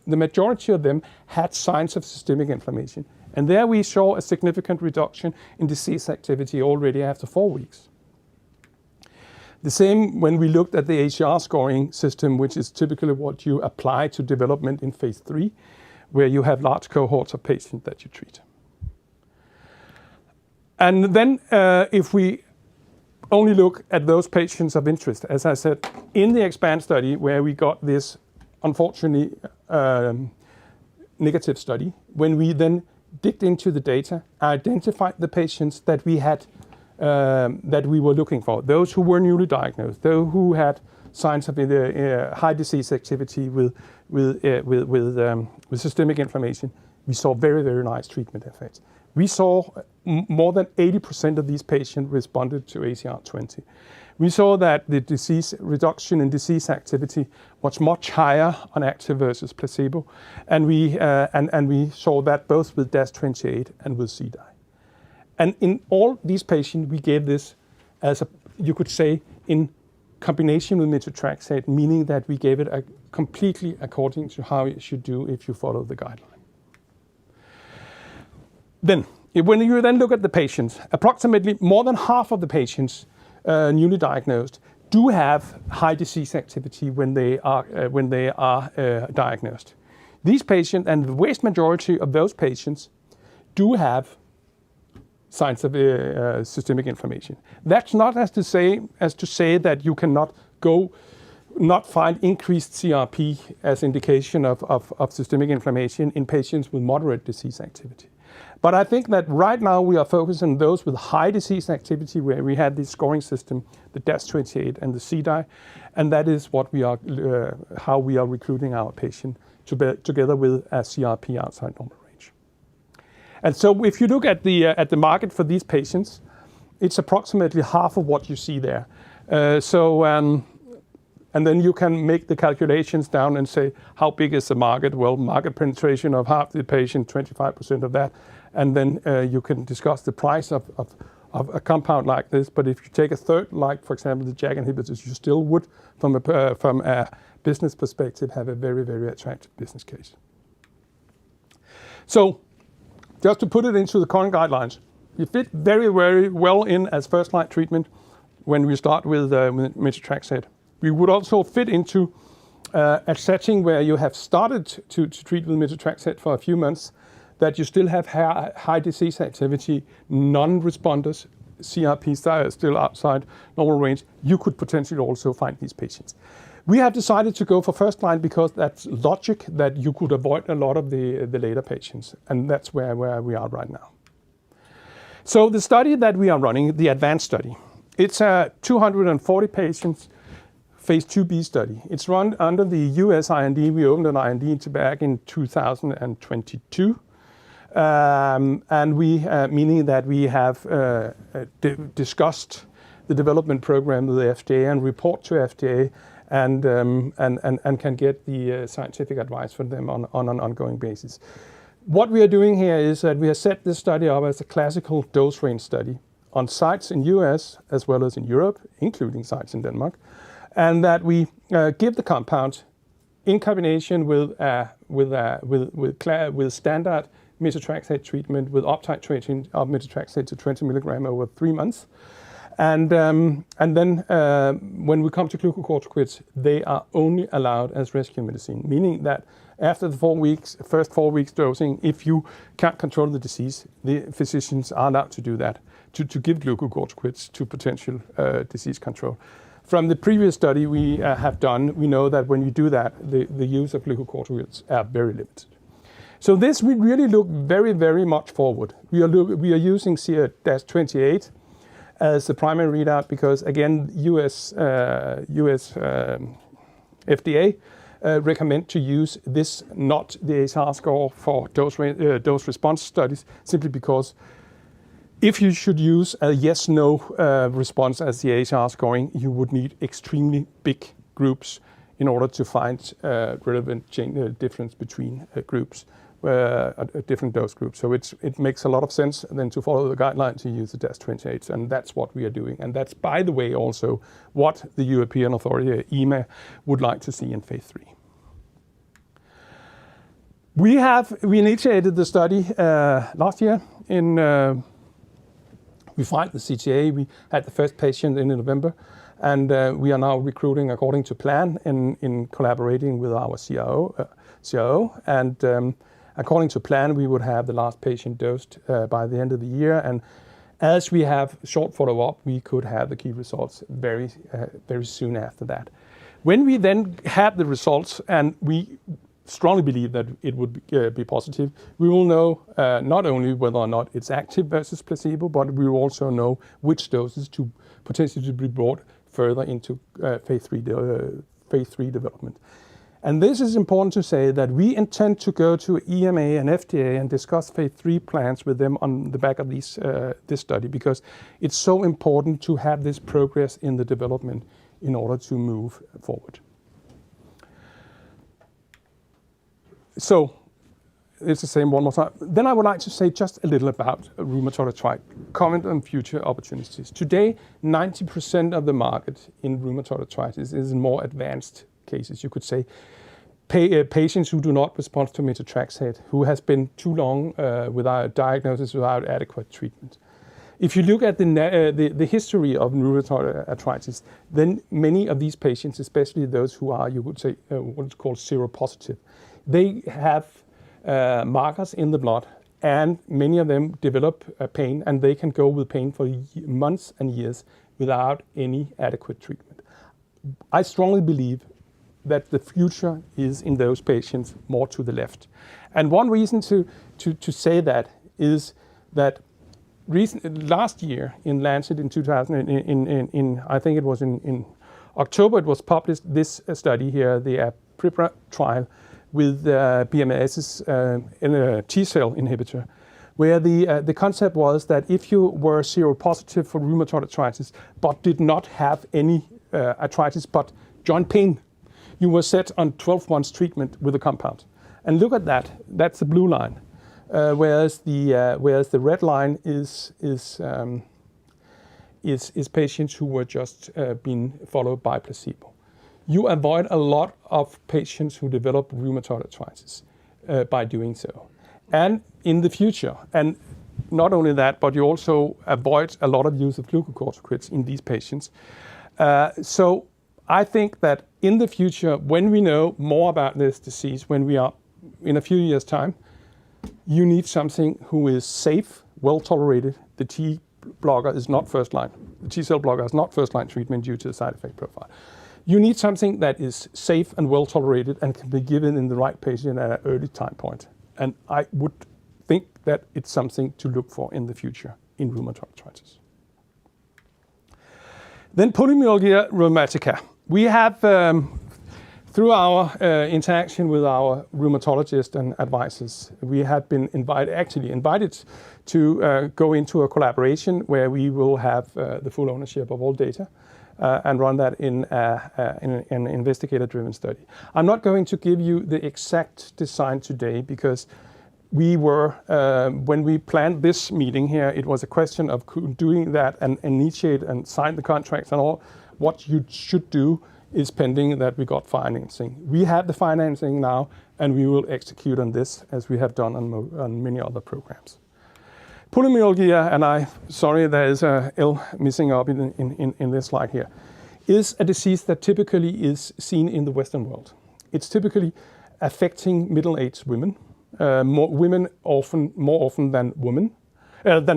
majority of them had signs of systemic inflammation. And there we saw a significant reduction in disease activity already after 4 weeks. The same when we looked at the ACR scoring system, which is typically what you apply to development in phase 3, where you have large cohorts of patients that you treat. And then if we only look at those patients of interest, as I said, in the EXPAND study, where we got this, unfortunately, negative study, when we then digged into the data, identified the patients that we had, that we were looking for, those who were newly diagnosed, those who had signs of high disease activity with systemic inflammation, we saw very, very nice treatment effects. We saw more than 80% of these patients responded to ACR20. We saw that the disease reduction in disease activity was much higher on active versus placebo, and we saw that both with DAS28 and with CDAI. And in all these patients, we gave this as you could say, in combination with methotrexate, meaning that we gave it completely according to how it should do if you follow the guideline. Then, when you then look at the patients, approximately more than half of the patients newly diagnosed do have high disease activity when they are diagnosed. These patients, and the vast majority of those patients, do have signs of systemic inflammation. That's not as to say that you cannot not find increased CRP as indication of systemic inflammation in patients with moderate disease activity. But I think that right now we are focused on those with high disease activity, where we had this scoring system, the DAS28 and the CDAI, and that is what we are, how we are recruiting our patient together with a CRP outside normal range. And so if you look at the market for these patients, it's approximately half of what you see there. And then you can make the calculations down and say, how big is the market? Well, market penetration of half the patient, 25% of that. And then you can discuss the price of a compound like this. But if you take a third, like, for example, the JAK inhibitors, you still would, from a business perspective, have a very, very attractive business case. So just to put it into the current guidelines, you fit very, very well in as first-line treatment when we start with methotrexate. We would also fit into a setting where you have started to treat with methotrexate for a few months, that you still have high disease activity, non-responders, CRPs are still outside normal range. You could potentially also find these patients. We have decided to go for first line because that's logic, that you could avoid a lot of the later patients, and that's where we are right now. So the study that we are running, the ADVANCE study, it's a 240 patients phase 2b study. It's run under the US IND. We opened an IND back in 2022. And we, meaning that we have discussed the development program with the FDA and report to FDA and can get the scientific advice from them on an ongoing basis. What we are doing here is that we have set this study up as a classical dose range study on sites in US as well as in Europe, including sites in Denmark, and that we give the compound in combination with standard methotrexate treatment with up-titrating of methotrexate to 20 milligram over 3 months. And then when we come to glucocorticoids, they are only allowed as rescue medicine, meaning that after the first 4 weeks dosing, if you can't control the disease, the physicians are allowed to do that, to give glucocorticoids to potential disease control. From the previous study we have done, we know that when you do that, the use of glucocorticoids are very limited. So this we really look very, very much forward. We are using DAS28 as the primary readout because, again, US FDA recommend to use this, not the AHR score, for dose response studies, simply because if you should use a yes/no response as the AHR scoring, you would need extremely big groups in order to find relevant difference between groups, different dose groups. So it makes a lot of sense then to follow the guideline to use the DAS28, and that's what we are doing. And that's, by the way, also what the European authority, EMA, would like to see in phase 3. We initiated the study last year we filed the CTA. We had the first patient in November, and we are now recruiting according to plan in collaborating with our CRO. And according to plan, we would have the last patient dosed by the end of the year. And as we have short follow-up, we could have the key results very soon after that. When we then have the results, and we strongly believe that it would be positive, we will know not only whether or not it's active versus placebo, but we will also know which doses to potentially be brought further into phase 3 development. And this is important to say that we intend to go to EMA and FDA and discuss phase 3 plans with them on the back of this study, because it's so important to have this progress in the development in order to move forward. So it's the same one more time. Then I would like to say just a little about rheumatoid arthritis, comment on future opportunities. Today, 90% of the market in rheumatoid arthritis is in more advanced cases. You could say patients who do not respond to methotrexate, who has been too long without diagnosis, without adequate treatment. If you look at the history of rheumatoid arthritis, then many of these patients, especially those who are, you would say, what is called seropositive, they have markers in the blood, and many of them develop pain, and they can go with pain for months and years without any adequate treatment. I strongly believe that the future is in those patients more to the left. And one reason to say that is that last year in Lancet in 2000, I think it was in October, it was published this study here, the PRIPRA trial with BMS's T-cell inhibitor, where the concept was that if you were seropositive for rheumatoid arthritis but did not have any arthritis but joint pain, you were set on 12 months treatment with a compound. And look at that, that's the blue line. Whereas the red line is patients who were just being followed by placebo. You avoid a lot of patients who develop rheumatoid arthritis by doing so. And in the future, and not only that, but you also avoid a lot of use of glucocorticoids in these patients. So I think that in the future, when we know more about this disease, when we are in a few years' time, you need something who is safe, well tolerated. The T blocker is not first line. The T-cell blocker is not first line treatment due to the side effect profile. You need something that is safe and well tolerated and can be given in the right patient at an early time point. And I would think that it's something to look for in the future in rheumatoid arthritis. Then polymyalgia rheumatica. We have, through our interaction with our rheumatologists and advisors, we have been invited to go into a collaboration where we will have the full ownership of all data and run that in an investigator-driven study. I'm not going to give you the exact design today because we were, when we planned this meeting here, it was a question of doing that and initiate and sign the contracts and all. What you should do is pending that we got financing. We have the financing now, and we will execute on this as we have done on many other programs. Polymyalgia, and sorry there is a L missing up in this slide here, is a disease that typically is seen in the Western world. It's typically affecting middle-aged women, women more often than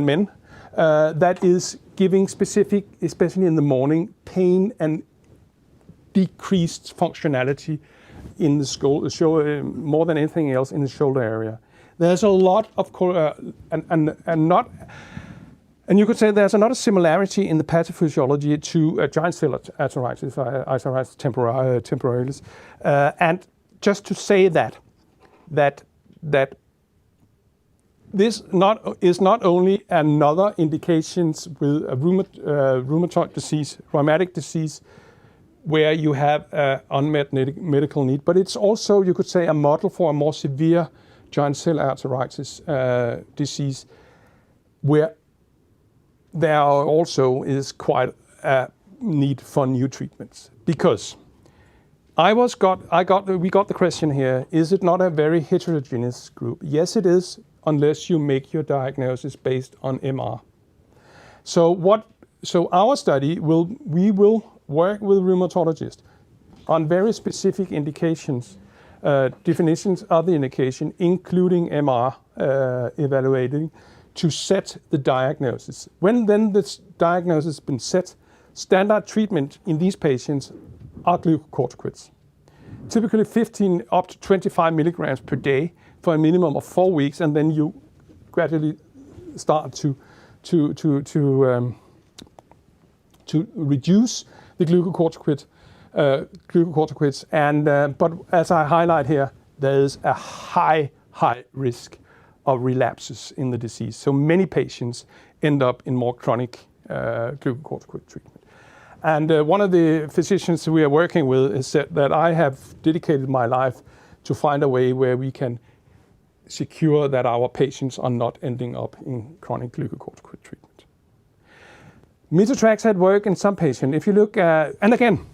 men. That is giving specific, especially in the morning, pain and decreased functionality in the shoulder, more than anything else in the shoulder area. There's a lot of, and you could say there's another similarity in the pathophysiology to giant cell arteritis, arteritis temporalis, and just to say that this is not only another indications with a rheumatoid disease, rheumatic disease, where you have unmet medical need, but it's also, you could say, a model for a more severe giant cell arteritis disease, where there also is quite a need for new treatments. Because we got the question here: is it not a very heterogeneous group? Yes, it is, unless you make your diagnosis based on MR. So our study we will work with rheumatologists on very specific indications, definitions of the indication, including MR evaluating, to set the diagnosis. When then this diagnosis has been set, standard treatment in these patients are glucocorticoids. Typically 15 up to 25 milligrams per day for a minimum of 4 weeks, and then you gradually start to reduce the glucocorticoids, and but as I highlight here, there is a high risk of relapses in the disease. So many patients end up in more chronic glucocorticoid treatment. And one of the physicians we are working with has said that I have dedicated my life to find a way where we can secure that our patients are not ending up in chronic glucocorticoid treatment. Methotrexate work in some patients. If you look, and again,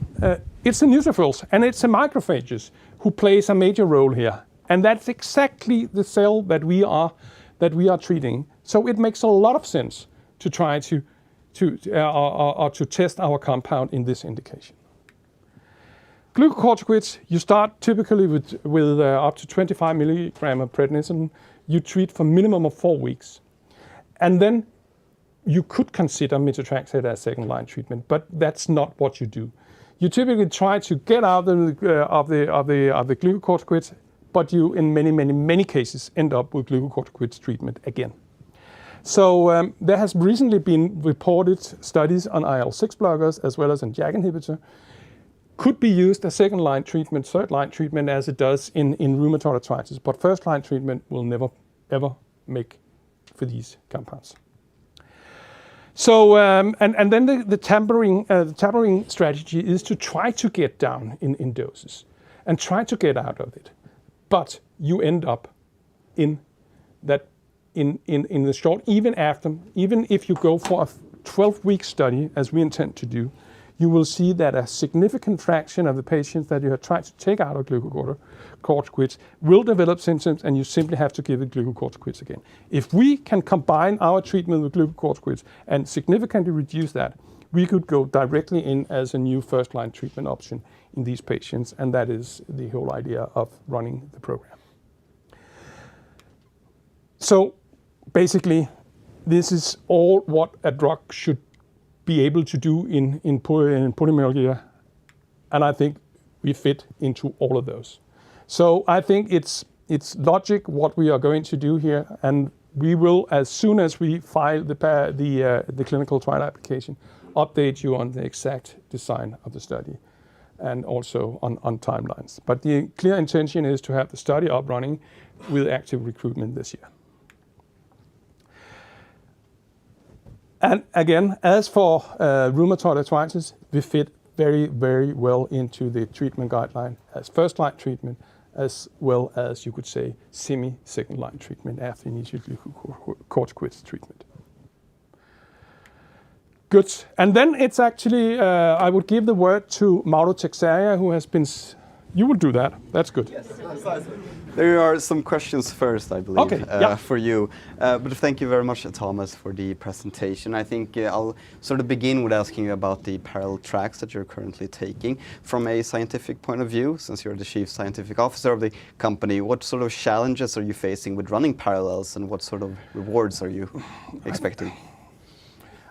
it's the neutrophils and it's the macrophages who plays a major role here, and that's exactly the cell that we are treating. So it makes a lot of sense to try to test our compound in this indication. Glucocorticoids, you start typically with up to 25 milligram of prednisone. You treat for minimum of 4 weeks. And then you could consider methotrexate as second-line treatment, but that's not what you do. You typically try to get out of the glucocorticoids, but you, in many cases, end up with glucocorticoids treatment again. So there has recently been reported studies on IL-6 blockers as well as on JAK inhibitor. Could be used as second-line treatment, third-line treatment, as it does in rheumatoid arthritis, but first-line treatment will never, ever make for these compounds. So, and then the tapering strategy is to try to get down in doses and try to get out of it. But you end up in that, in the short, even if you go for a 12-week study, as we intend to do, you will see that a significant fraction of the patients that you have tried to take out of glucocorticoids will develop symptoms, and you simply have to give it glucocorticoids again. If we can combine our treatment with glucocorticoids and significantly reduce that, we could go directly in as a new first-line treatment option in these patients, and that is the whole idea of running the program. So basically, this is all what a drug should be able to do in polymyalgia, and I think we fit into all of those. So I think it's logic what we are going to do here, and we will, as soon as we file the clinical trial application, update you on the exact design of the study and also on timelines. But the clear intention is to have the study up running with active recruitment this year. And again, as for rheumatoid arthritis, we fit very, very well into the treatment guideline as first-line treatment, as well as, you could say, semi-second-line treatment after initial glucocorticoids treatment. Good. And then it's actually, I would give the word to Mauro Teixeira, who has been... You will do that. That's good. Yes. There are some questions first, I believe, for you. But thank you very much, Thomas, for the presentation. I think I'll sort of begin with asking you about the parallel tracks that you're currently taking. From a scientific point of view, since you're the Chief Scientific Officer of the company, what sort of challenges are you facing with running parallels, and what sort of rewards are you expecting?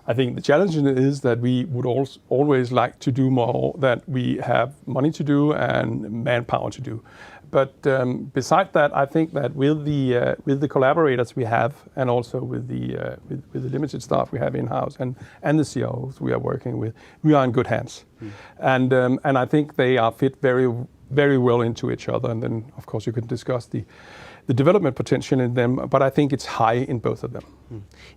I think the challenge is that we would always like to do more than we have money to do and manpower to do. But besides that, I think that with the collaborators we have, and also with the limited staff we have in-house and the CROs we are working with, we are in good hands. Mm. And I think they are fit very, very well into each other. And then, of course, you can discuss the development potential in them, but I think it's high in both of them.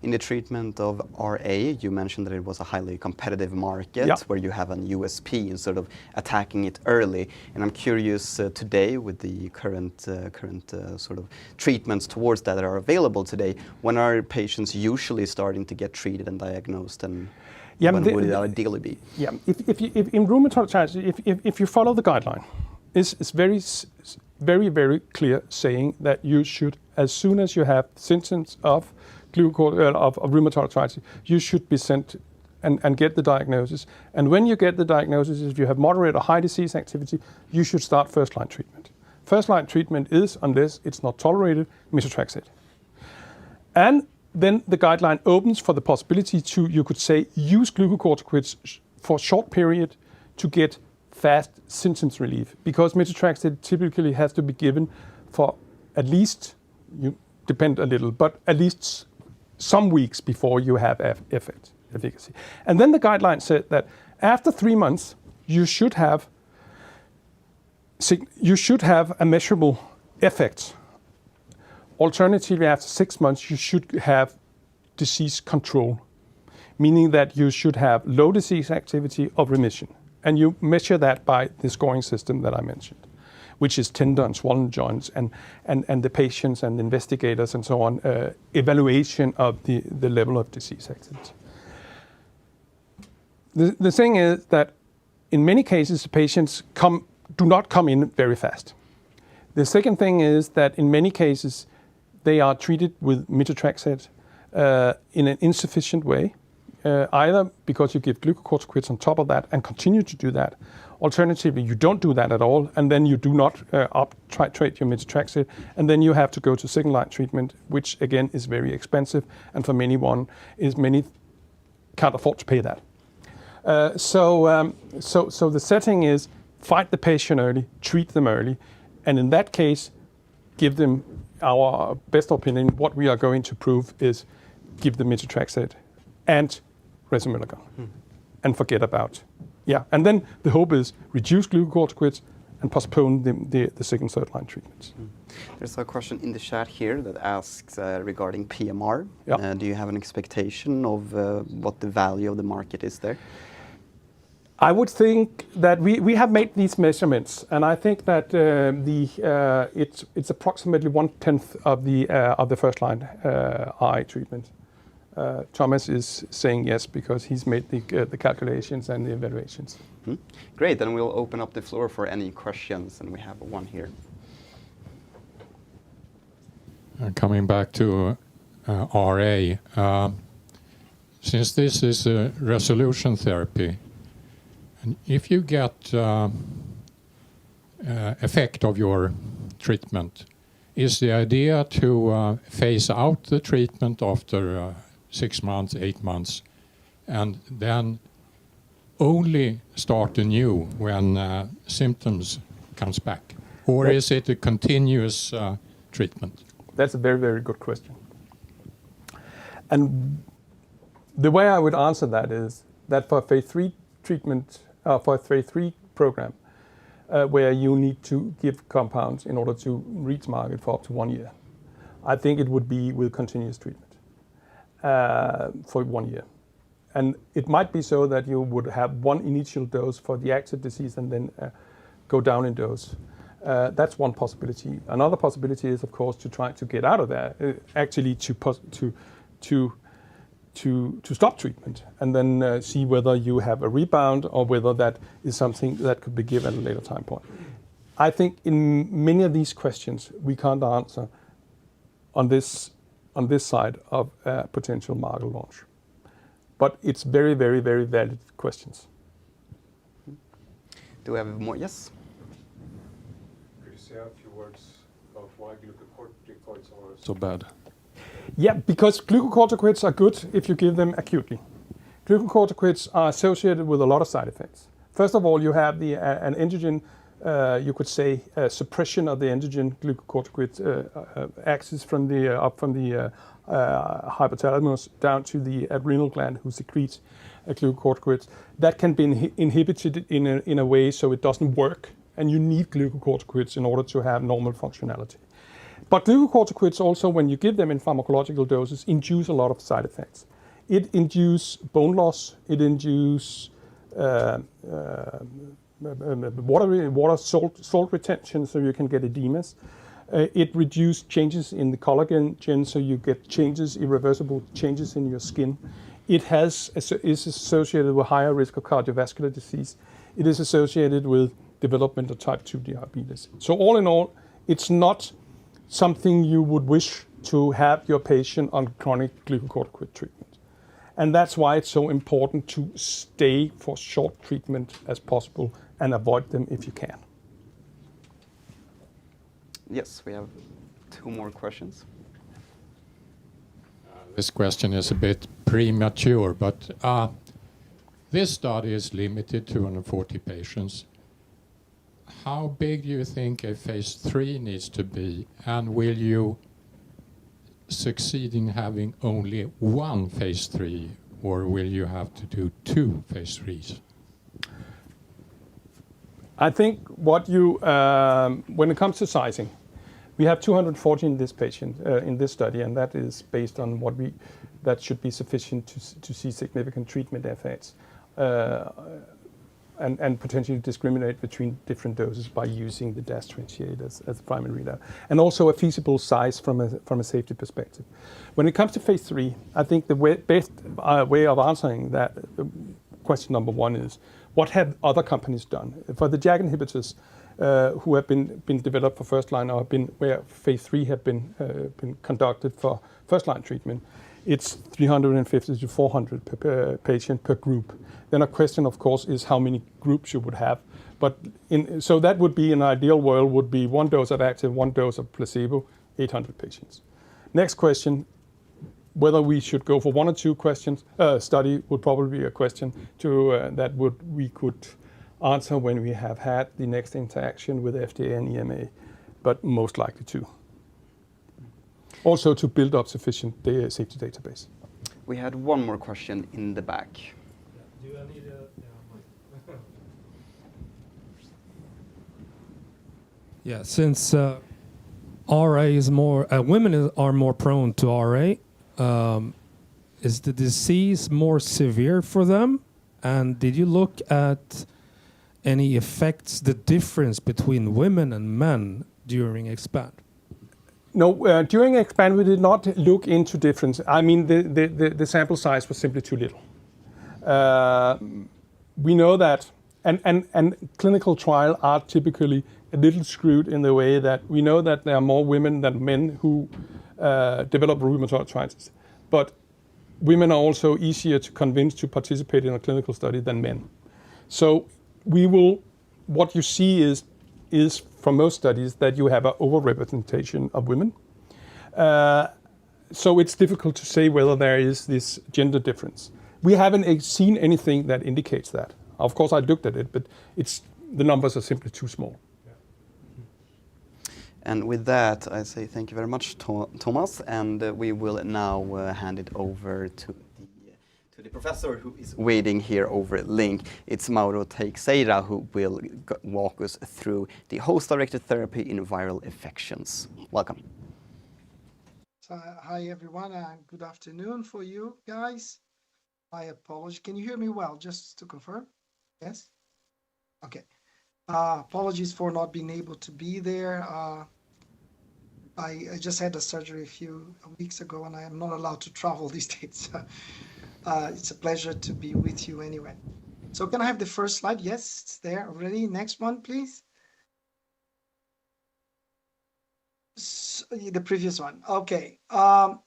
In the treatment of RA, you mentioned that it was a highly competitive market where you have an USP in sort of attacking it early. And I'm curious today, with the current sort of treatments towards that are available today, when are patients usually starting to get treated and diagnosed, and when would it ideally be? Yeah, if in rheumatoid arthritis, if you follow the guideline, it's very, very clear saying that you should, as soon as you have symptoms of rheumatoid arthritis, you should be sent and get the diagnosis. And when you get the diagnosis, if you have moderate or high disease activity, you should start first-line treatment. First-line treatment is, unless it's not tolerated, methotrexate. And then the guideline opens for the possibility to, you could say, use glucocorticoids for a short period to get fast symptoms relief, because methotrexate typically has to be given for at least, you depend a little, but at least some weeks before you have efficacy. And then the guideline said that after 3 months, you should have a measurable effect. Alternatively, after 6 months, you should have disease control, meaning that you should have low disease activity or remission. And you measure that by the scoring system that I mentioned. which is tender and swollen joints, and the patients and investigators and so on, evaluation of the level of disease activity. The thing is that in many cases, the patients do not come in very fast. The second thing is that in many cases, they are treated with methotrexate in an insufficient way, either because you give glucocorticoids on top of that and continue to do that. Alternatively, you don't do that at all, and then you do not up-titrate your methotrexate, and then you have to go to second-line treatment, which again is very expensive, and for many can't afford to pay that. So the setting is find the patient early, treat them early, and in that case, give them our best opinion. What we are going to prove is give them methotrexate and Resomelagon, and forget about. And then the hope is reduce glucocorticoids and postpone the second, third line treatments. There's a question in the chat here that asks regarding PMR. Yeah. Do you have an expectation of what the value of the market is there? I would think that we have made these measurements, and I think that it's approximately 1/10 of the first line eye treatment. Thomas is saying yes because he's made the calculations and the evaluations. Great, then we'll open up the floor for any questions, and we have one here. Coming back to RA, since this is a resolution therapy, and if you get effect of your treatment, is the idea to phase out the treatment after 6 months, 8 months, and then only start anew when symptoms comes back? Or is it a continuous treatment? That's a very, very good question. And the way I would answer that is that for a phase 3 treatment, for a phase 3 program, where you need to give compounds in order to reach market for up to 1 year, I think it would be with continuous treatment for 1 year. And it might be so that you would have one initial dose for the active disease and then go down in dose. That's one possibility. Another possibility is, of course, to try to get out of there, actually to stop treatment and then see whether you have a rebound or whether that is something that could be given at a later time point. I think in many of these questions we can't answer on this side of potential market launch. But it's very, very, very valid questions. Do we have more? Yes? Could you say a few words about why glucocorticoids are so bad? Yeah, because glucocorticoids are good if you give them acutely. Glucocorticoids are associated with a lot of side effects. First of all, you have an androgen, you could say, suppression of the androgen glucocorticoid axis from the hypothalamus down to the adrenal gland, who secretes glucocorticoids. That can be inhibited in a way so it doesn't work, and you need glucocorticoids in order to have normal functionality. But glucocorticoids also, when you give them in pharmacological doses, induce a lot of side effects. It induces bone loss, it induces salt retention, so you can get edemas. It reduces changes in the collagen, so you get irreversible changes in your skin. It is associated with higher risk of cardiovascular disease. It is associated with development of type 2 diabetes. So all in all, it's not something you would wish to have your patient on chronic glucocorticoid treatment. And that's why it's so important to stay for short treatment as possible and avoid them if you can. Yes, we have 2 more questions. This question is a bit premature, but this study is limited to 240 patients. How big do you think a phase 3 needs to be, and will you succeed in having only one phase 3, or will you have to do 2 phase 3s? I think when it comes to sizing, we have 240 in this patient in this study, and that is based on that should be sufficient to see significant treatment effects. and potentially discriminate between different doses by using the DAS28 as the primary readout, and also a feasible size from a safety perspective. When it comes to phase 3, I think the best way of answering that question number one is, what have other companies done? For the JAK inhibitors who have been developed for first line or where phase 3 have been conducted for first line treatment, it's 350 to 400 per patient per group. Then a question, of course, is how many groups you would have. But so that would be, in an ideal world, would be 1 dose of active, 1 dose of placebo, 800 patients. Next question, whether we should go for 1 or 2 questions, study would probably be a question that we could answer when we have had the next interaction with FDA and EMA, but most likely 2. Also to build up sufficient safety database. We had one more question in the back. Do I need a mic? Yeah, since RA is more, women are more prone to RA, is the disease more severe for them? And did you look at any effects, the difference between women and men during EXPAND? No, during EXPAND we did not look into difference. I mean, the sample size was simply too little. We know that, and clinical trials are typically a little screwed in the way that we know that there are more women than men who develop rheumatoid arthritis. But women are also easier to convince to participate in a clinical study than men. So what you see is from most studies that you have an overrepresentation of women. So it's difficult to say whether there is this gender difference. We haven't seen anything that indicates that. Of course, I looked at it, but the numbers are simply too small. And with that, I say thank you very much, Thomas, and we will now hand it over to the professor who is waiting here over link. It's Mauro Teixeira who will walk us through the host-directed therapy in viral infections. Welcome. So, hi everyone, and good afternoon for you guys. My apologies. Can you hear me well, just to confirm? Yes? Okay. Apologies for not being able to be there. I just had a surgery a few weeks ago and I am not allowed to travel these days. It's a pleasure to be with you anyway. So can I have the first slide? Yes, it's there already. Next one, please. So, the previous one. Okay. I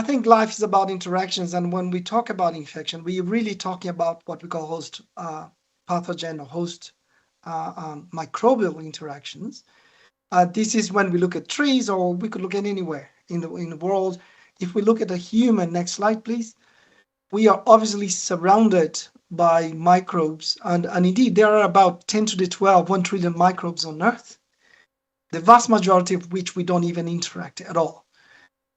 think life is about interactions, and when we talk about infection, we're really talking about what we call host pathogen or host microbial interactions. This is when we look at trees, or we could look at anywhere in the world. If we look at a human, next slide, please. We are obviously surrounded by microbes, and indeed there are about 10 to the 12, 1 trillion microbes on Earth, the vast majority of which we don't even interact at all.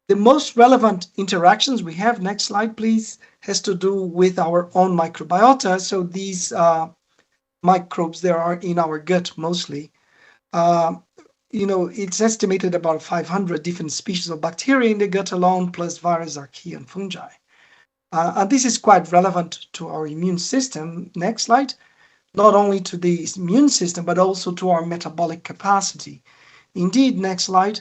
The most relevant interactions we have, next slide please, has to do with our own microbiota. So these microbes, there are in our gut mostly. It's estimated about 500 different species of bacteria in the gut alone, plus virus, archaea, and fungi. And this is quite relevant to our immune system. Next slide. Not only to the immune system, but also to our metabolic capacity. Indeed, next slide.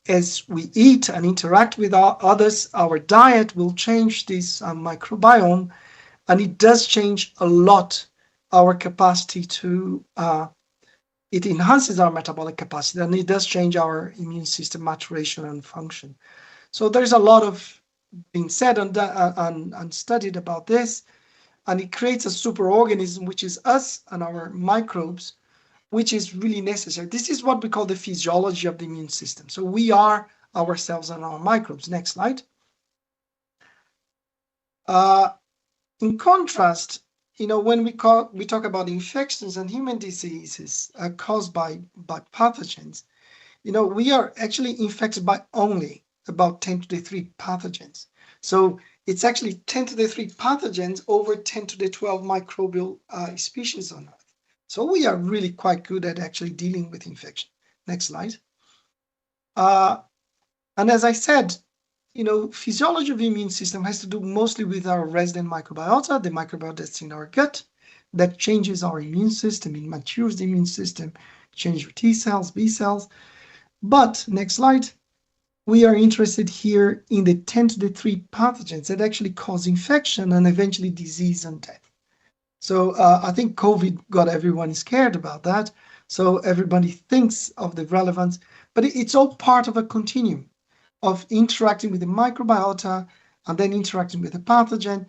As we eat and interact with others, our diet will change this microbiome, and it does change a lot our capacity to, it enhances our metabolic capacity, and it does change our immune system maturation and function. So there's a lot of being said and studied about this, and it creates a superorganism, which is us and our microbes, which is really necessary. This is what we call the physiology of the immune system. So we are ourselves and our microbes. Next slide. In contrast, when we talk about infections and human diseases caused by pathogens, we are actually infected by only about 10 to the 3 pathogens. So it's actually 10 to the 3 pathogens over 10 to the 12 microbial species on Earth. So we are really quite good at actually dealing with infection. Next slide. And as I said, physiology of the immune system has to do mostly with our resident microbiota, the microbiota that's in our gut, that changes our immune system, it matures the immune system, changes T cells, B cells. But, next slide, we are interested here in the 10 to the 3 pathogens that actually cause infection and eventually disease and death. So I think COVID got everyone scared about that. So everybody thinks of the relevance, but it's all part of a continuum of interacting with the microbiota and then interacting with the pathogen.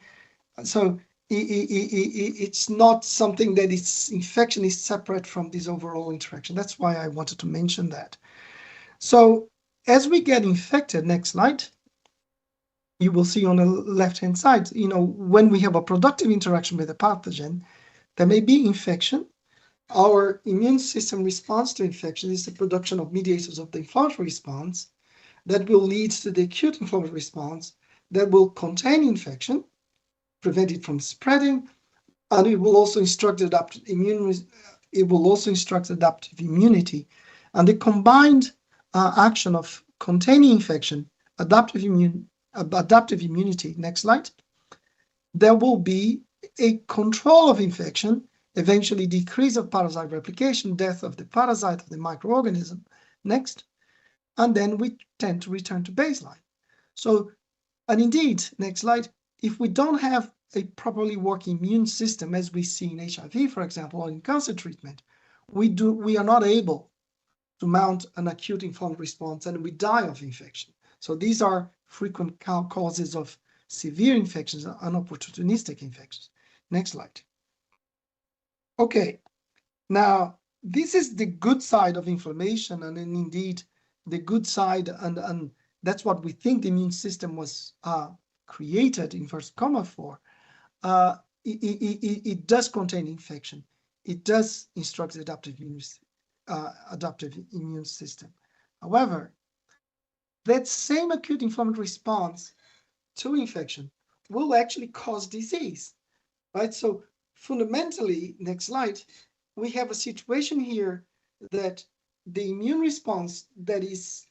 So it's not something that infection is separate from this overall interaction. That's why I wanted to mention that. So as we get infected, next slide, you will see on the left-hand side, when we have a productive interaction with a pathogen, there may be infection. Our immune system response to infection is the production of mediators of the inflammatory response that will lead to the acute inflammatory response that will contain infection, prevent it from spreading, and it will also instruct adaptive immunity. And the combined action of containing infection, adaptive immunity, next slide, there will be a control of infection, eventually decrease of parasite replication, death of the parasite, of the microorganism, next, and then we tend to return to baseline. So, and indeed, next slide, if we don't have a properly working immune system, as we see in HIV, for example, or in cancer treatment, we are not able to mount an acute inflammatory response and we die of infection. So these are frequent causes of severe infections and opportunistic infections. Next slide. Okay, now this is the good side of inflammation, and indeed the good side, and that's what we think the immune system was created in first comma for. It does contain infection. It does instruct the adaptive immune system. However, that same acute inflammatory response to infection will actually cause disease, right? So fundamentally, next slide, we have a situation here that the immune response that is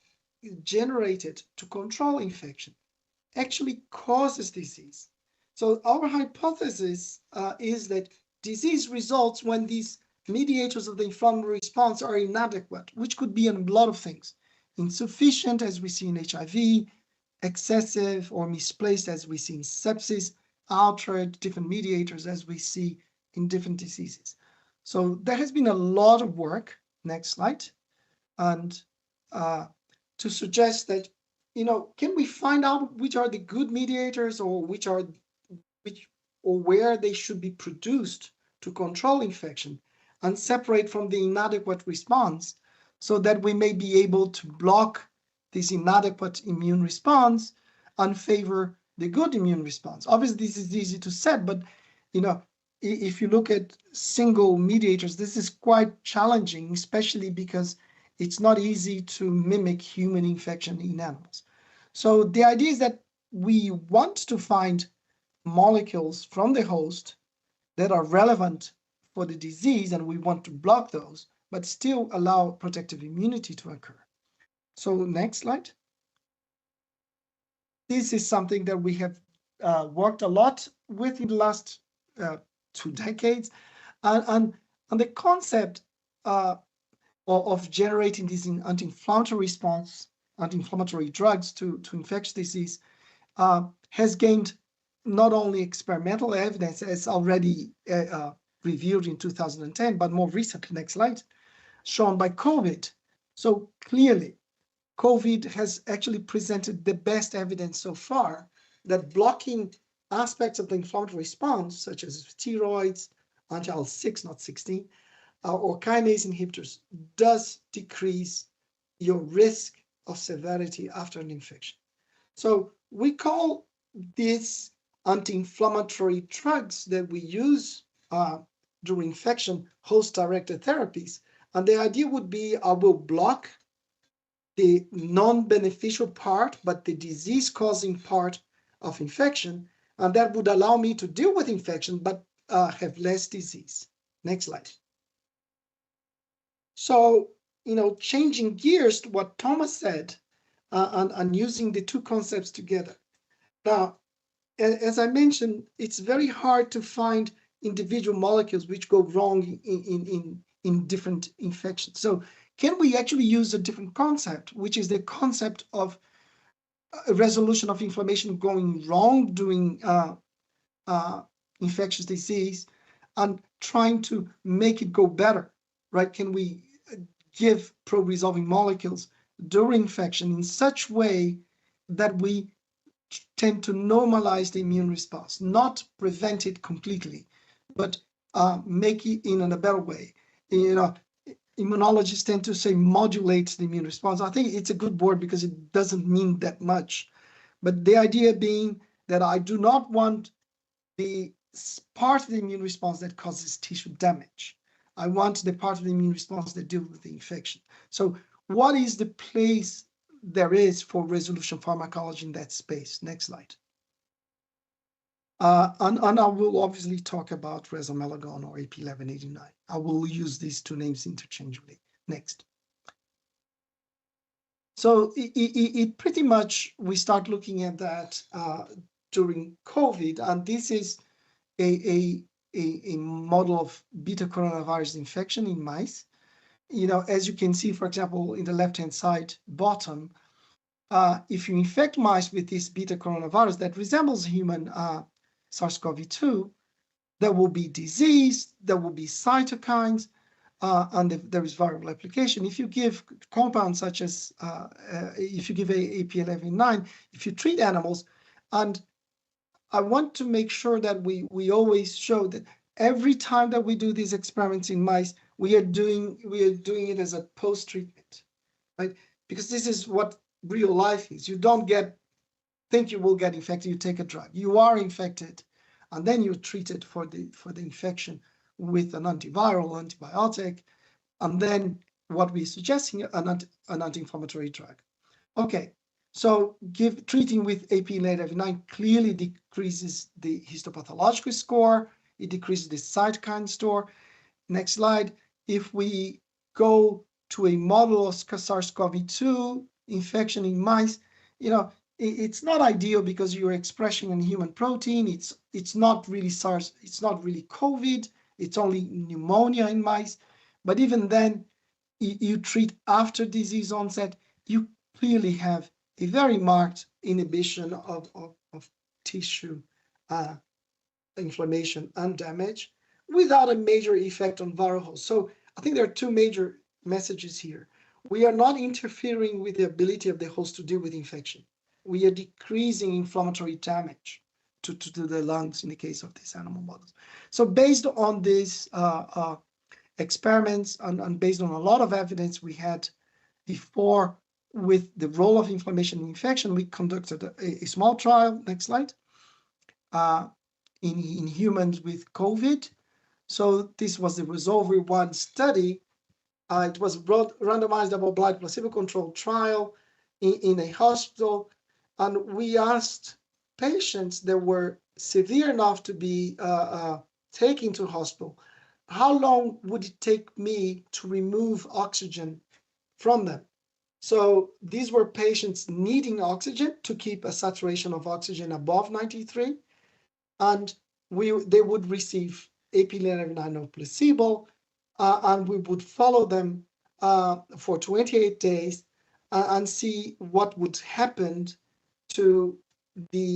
generated to control infection actually causes disease. So our hypothesis is that disease results when these mediators of the inflammatory response are inadequate, which could be a lot of things. Insufficient, as we see in HIV, excessive or misplaced, as we see in sepsis, altered different mediators, as we see in different diseases. So there has been a lot of work, next slide, and to suggest that, can we find out which are the good mediators or where they should be produced to control infection and separate from the inadequate response, so that we may be able to block this inadequate immune response and favor the good immune response. Obviously, this is easy to say, but if you look at single mediators, this is quite challenging, especially because it's not easy to mimic human infection in animals. So the idea is that we want to find molecules from the host that are relevant for the disease, and we want to block those, but still allow protective immunity to occur. So next slide. This is something that we have worked a lot with in the last 2 decades, and the concept of generating these anti-inflammatory response, anti-inflammatory drugs to infectious disease has gained not only experimental evidence, as already reviewed in 2010, but more recently, next slide, shown by COVID. So clearly, COVID has actually presented the best evidence so far that blocking aspects of the inflammatory response, such as steroids, anti-IL-6, not 16, or kinase inhibitors, does decrease your risk of severity after an infection. So we call these anti-inflammatory drugs that we use during infection host-directed therapies. And the idea would be I will block the non-beneficial part, but the disease-causing part of infection, and that would allow me to deal with infection, but have less disease. Next slide. So, changing gears to what Thomas said, and using the two concepts together. Now, as I mentioned, it's very hard to find individual molecules which go wrong in different infections. So can we actually use a different concept, which is the concept of a resolution of inflammation going wrong during infectious disease and trying to make it go better, right? Can we give pro-resolving molecules during infection in such way that we tend to normalize the immune response, not prevent it completely, but make it in a better way. You know, immunologists tend to say modulates the immune response. I think it's a good word because it doesn't mean that much. But the idea being that I do not want the part of the immune response that causes tissue damage. I want the part of the immune response that deals with the infection. So what is the place there is for resolution pharmacology in that space? Next slide. And I will obviously talk about Resomelagon or AP1189. I will use these two names interchangeably. Next. So it pretty much, we start looking at that during COVID, and this is a model of beta coronavirus infection in mice. You know, as you can see, for example, in the left-hand side bottom, if you infect mice with this beta coronavirus that resembles human SARS-CoV-2, there will be disease, there will be cytokines, and there is viral application. If you give compounds such as, if you give AP1189, if you treat animals, and I want to make sure that we always show that every time that we do these experiments in mice, we are doing it as a post-treatment, right? Because this is what real life is. You don't think you will get infected, you take a drug. You are infected, and then you're treated for the infection with an antiviral, antibiotic, and then what we're suggesting, an anti-inflammatory drug. Okay, so treating with AP1189 clearly decreases the histopathological score, it decreases the cytokine score. Next slide. If we go to a model of SARS-CoV-2 infection in mice, you know, it's not ideal because you're expressing a human protein. It's not really SARS, it's not really COVID, it's only pneumonia in mice. But even then, you treat after disease onset, you clearly have a very marked inhibition of tissue inflammation and damage without a major effect on viral hosts. So I think there are two major messages here. We are not interfering with the ability of the host to deal with infection. We are decreasing inflammatory damage to the lungs in the case of these animal models. So based on these experiments and based on a lot of evidence we had before with the role of inflammation in infection, we conducted a small trial, next slide, in humans with COVID. So this was the Resolver 1 study. It was a randomized double-blind placebo-controlled trial in a hospital. And we asked patients that were severe enough to be taken to hospital, how long would it take me to remove oxygen from them? So these were patients needing oxygen to keep a saturation of oxygen above 93. And they would receive AP1189 or placebo, and we would follow them for 28 days and see what would happen to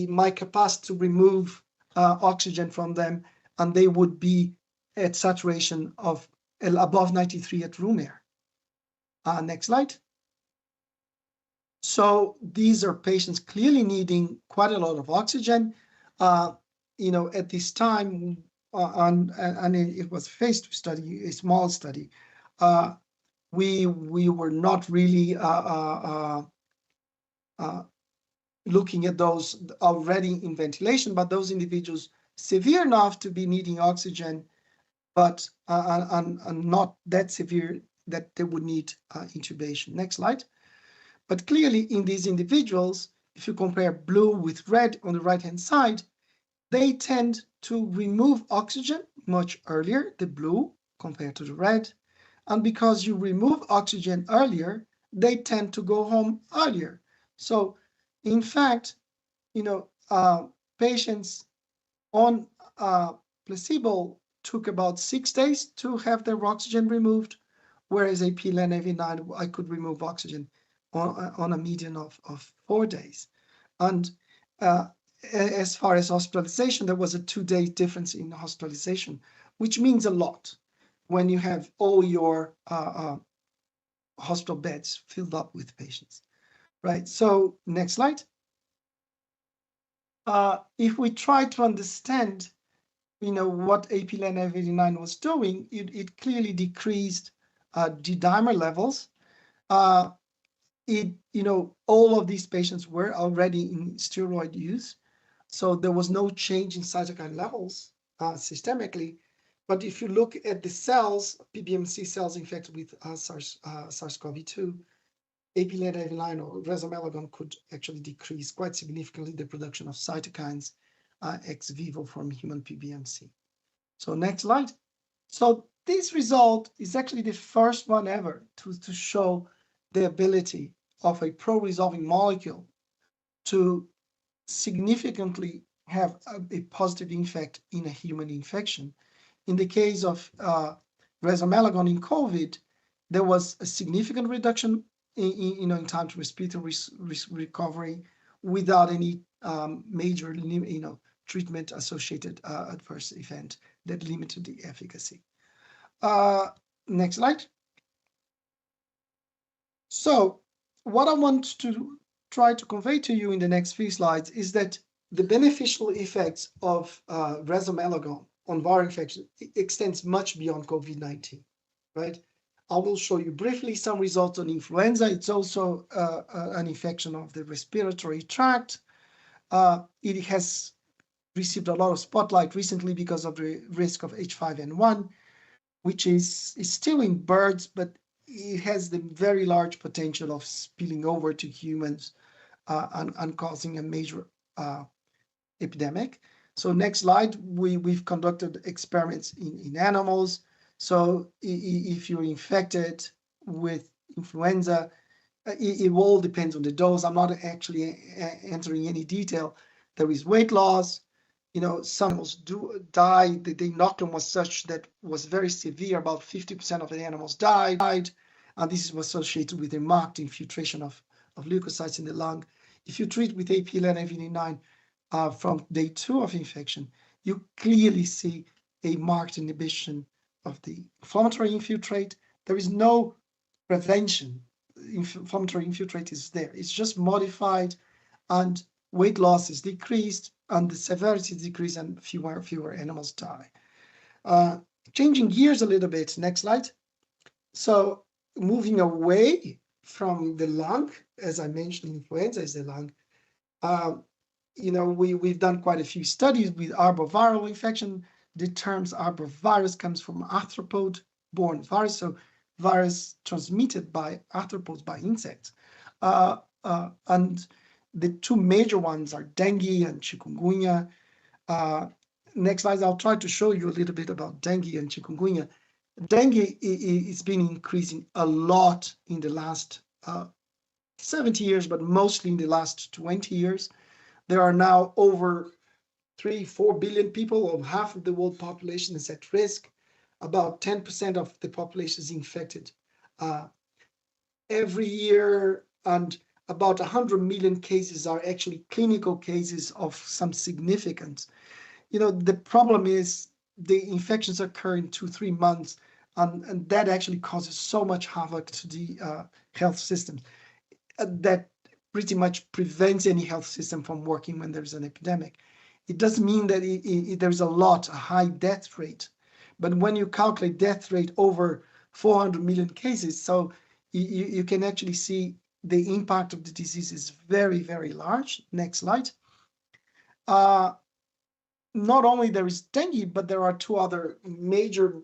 my capacity to remove oxygen from them, and they would be at saturation of above 93 at room air. Next slide. So these are patients clearly needing quite a lot of oxygen. You know, at this time, and it was a phase 2 study, a small study. We were not really looking at those already in ventilation, but those individuals severe enough to be needing oxygen, but and not that severe that they would need intubation. Next slide. But clearly in these individuals, if you compare blue with red on the right-hand side, they tend to remove oxygen much earlier, the blue compared to the red. And because you remove oxygen earlier, they tend to go home earlier. So, in fact, patients on placebo took about 6 days to have their oxygen removed, whereas AP1189, I could remove oxygen on a median of 4 days. And as far as hospitalization, there was a 2-day difference in hospitalization, which means a lot when you have all your hospital beds filled up with patients, right? So next slide. If we try to understand, what AP1189 was doing, it clearly decreased D-dimer levels. All of these patients were already in steroid use, so there was no change in cytokine levels systemically. But if you look at the cells, PBMC cells infected with SARS-CoV-2, AP1189 or Resomelagon could actually decrease quite significantly the production of cytokines ex vivo from human PBMC. So next slide. So this result is actually the first one ever to show the ability of a pro-resolving molecule to significantly have a positive effect in a human infection. In the case of Resomelagon in COVID, there was a significant reduction in time to respiratory recovery without any major treatment-associated adverse event that limited the efficacy. Next slide. So what I want to try to convey to you in the next few slides is that the beneficial effects of Resomelagon on viral infection extends much beyond COVID-19, right? I will show you briefly some results on influenza. It's also an infection of the respiratory tract. It has received a lot of spotlight recently because of the risk of H5N1, which is still in birds, but it has the very large potential of spilling over to humans and causing a major epidemic. So next slide, we've conducted experiments in animals. So if you're infected with influenza, it all depends on the dose. I'm not actually entering any detail. There is weight loss. Some animals do die. The inoculum was such that was very severe. About 50% of the animals died. And this was associated with a marked infiltration of leukocytes in the lung. If you treat with AP1189 from day 2 of infection, you clearly see a marked inhibition of the inflammatory infiltrate. There is no prevention. Inflammatory infiltrate is there. It's just modified, and weight loss is decreased, and the severity is decreased, and fewer animals die. Changing gears a little bit. Next slide. So moving away from the lung, as I mentioned, influenza is the lung. We've done quite a few studies with arboviral infection. The terms arbovirus comes from arthropod-borne virus, so virus transmitted by arthropods, by insects. And the two major ones are dengue and chikungunya. Next slide, I'll try to show you a little bit about dengue and chikungunya. Dengue is been increasing a lot in the last 70 years, but mostly in the last 20 years. There are now over 3-4 billion people, or half of the world population is at risk. About 10% of the population is infected every year, and about 100 million cases are actually clinical cases of some significance. The problem is the infections occur in 2-3 months, and that actually causes so much havoc to the health system that pretty much prevents any health system from working when there's an epidemic. It doesn't mean that there's a high death rate, but when you calculate death rate over 400 million cases, so you can actually see the impact of the disease is very, very large. Next slide. Not only there is dengue, but there are 2 other major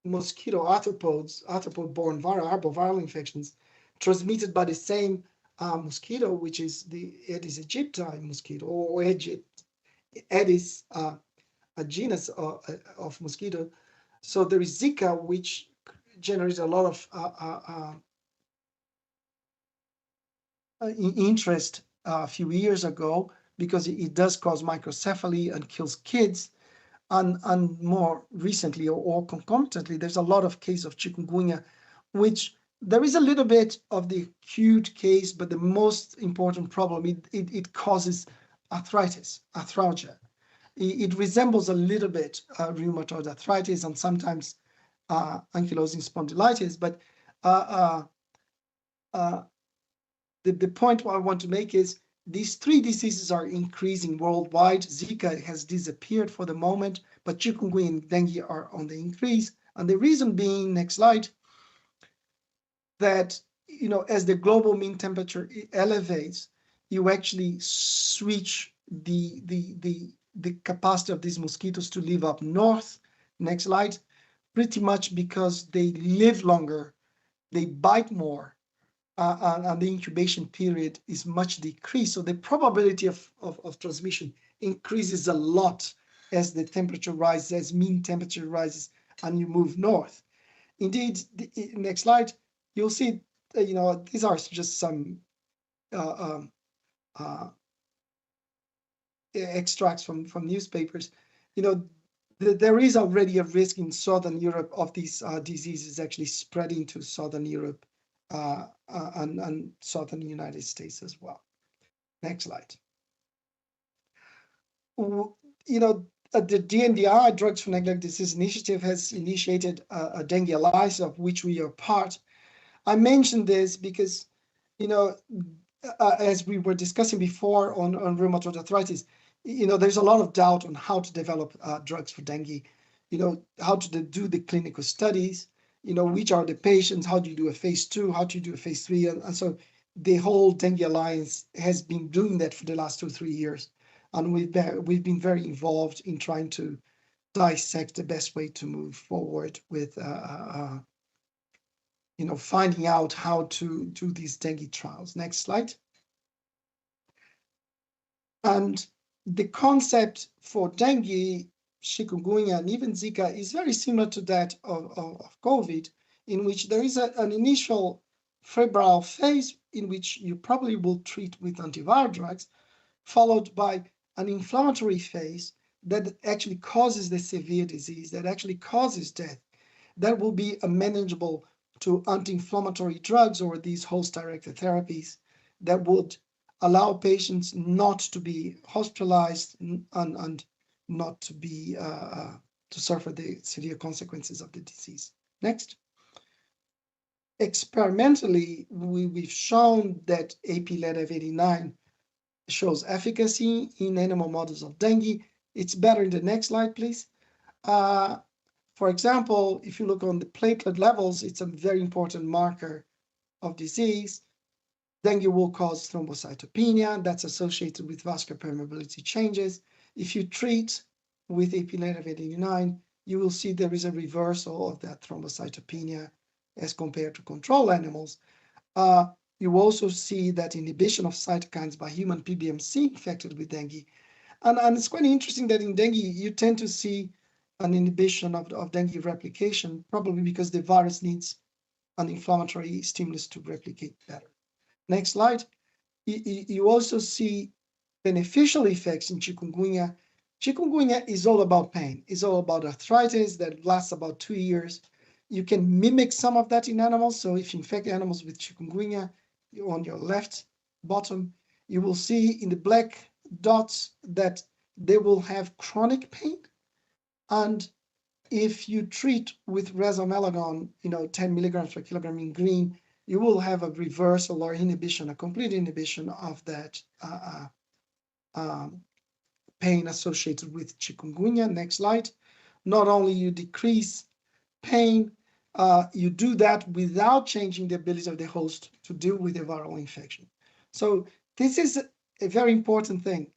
mosquito arthropod-borne arboviral infections transmitted by the same mosquito, which is the Aedes aegypti mosquito, or Aedes, a genus of mosquito. So there is Zika, which generates a lot of interest a few years ago because it does cause microcephaly and kills kids. And more recently or concomitantly, there's a lot of cases of chikungunya, which there is a little bit of the acute case, but the most important problem, it causes arthritis, arthralgia. It resembles a little bit rheumatoid arthritis and sometimes ankylosing spondylitis. But the point I want to make is these three diseases are increasing worldwide. Zika has disappeared for the moment, but chikungunya and dengue are on the increase. And the reason being, next slide, that as the global mean temperature elevates, you actually switch the capacity of these mosquitoes to live up north. Next slide. Pretty much because they live longer, they bite more, and the incubation period is much decreased. So the probability of transmission increases a lot as the temperature rises, as mean temperature rises, and you move north. Indeed, next slide, you'll see, these are just some extracts from newspapers. There is already a risk in Southern Europe of these diseases actually spreading to Southern Europe and Southern United States as well. Next slide. The DNDI, Drugs for Neglect Disease Initiative, has initiated a dengue alliance of which we are part. I mentioned this because, as we were discussing before on rheumatoid arthritis, there's a lot of doubt on how to develop drugs for dengue, how to do the clinical studies, which are the patients, how do you do a phase 2, how do you do a phase 3, and so the whole dengue alliance has been doing that for the last 2 or 3 years, and we've been very involved in trying to dissect the best way to move forward with finding out how to do these dengue trials. Next slide. And the concept for dengue, chikungunya, and even Zika is very similar to that of COVID, in which there is an initial febrile phase in which you probably will treat with antiviral drugs, followed by an inflammatory phase that actually causes the severe disease, that actually causes death. That will be manageable to anti-inflammatory drugs or these host-directed therapies that would allow patients not to be hospitalized and not to be to suffer the severe consequences of the disease. Next. Experimentally, we've shown that AP-LEDF89 shows efficacy in animal models of dengue. It's better in the next slide, please. For example, if you look on the platelet levels, it's a very important marker of disease. Dengue will cause thrombocytopenia that's associated with vascular permeability changes. If you treat with AP-LEDF89, you will see there is a reversal of that thrombocytopenia as compared to control animals. You also see that inhibition of cytokines by human PBMC infected with dengue. And it's quite interesting that in dengue, you tend to see an inhibition of dengue replication, probably because the virus needs an inflammatory stimulus to replicate better. Next slide. You also see beneficial effects in chikungunya. Chikungunya is all about pain. It's all about arthritis that lasts about 2 years. You can mimic some of that in animals. So if you infect animals with chikungunya, on your left bottom, you will see in the black dots that they will have chronic pain. And if you treat with Resomelagon, 10 milligrams per kilogram in green, you will have a reversal or inhibition, a complete inhibition of that pain associated with chikungunya. Next slide. Not only you decrease pain, you do that without changing the ability of the host to deal with the viral infection. So this is a very important thing.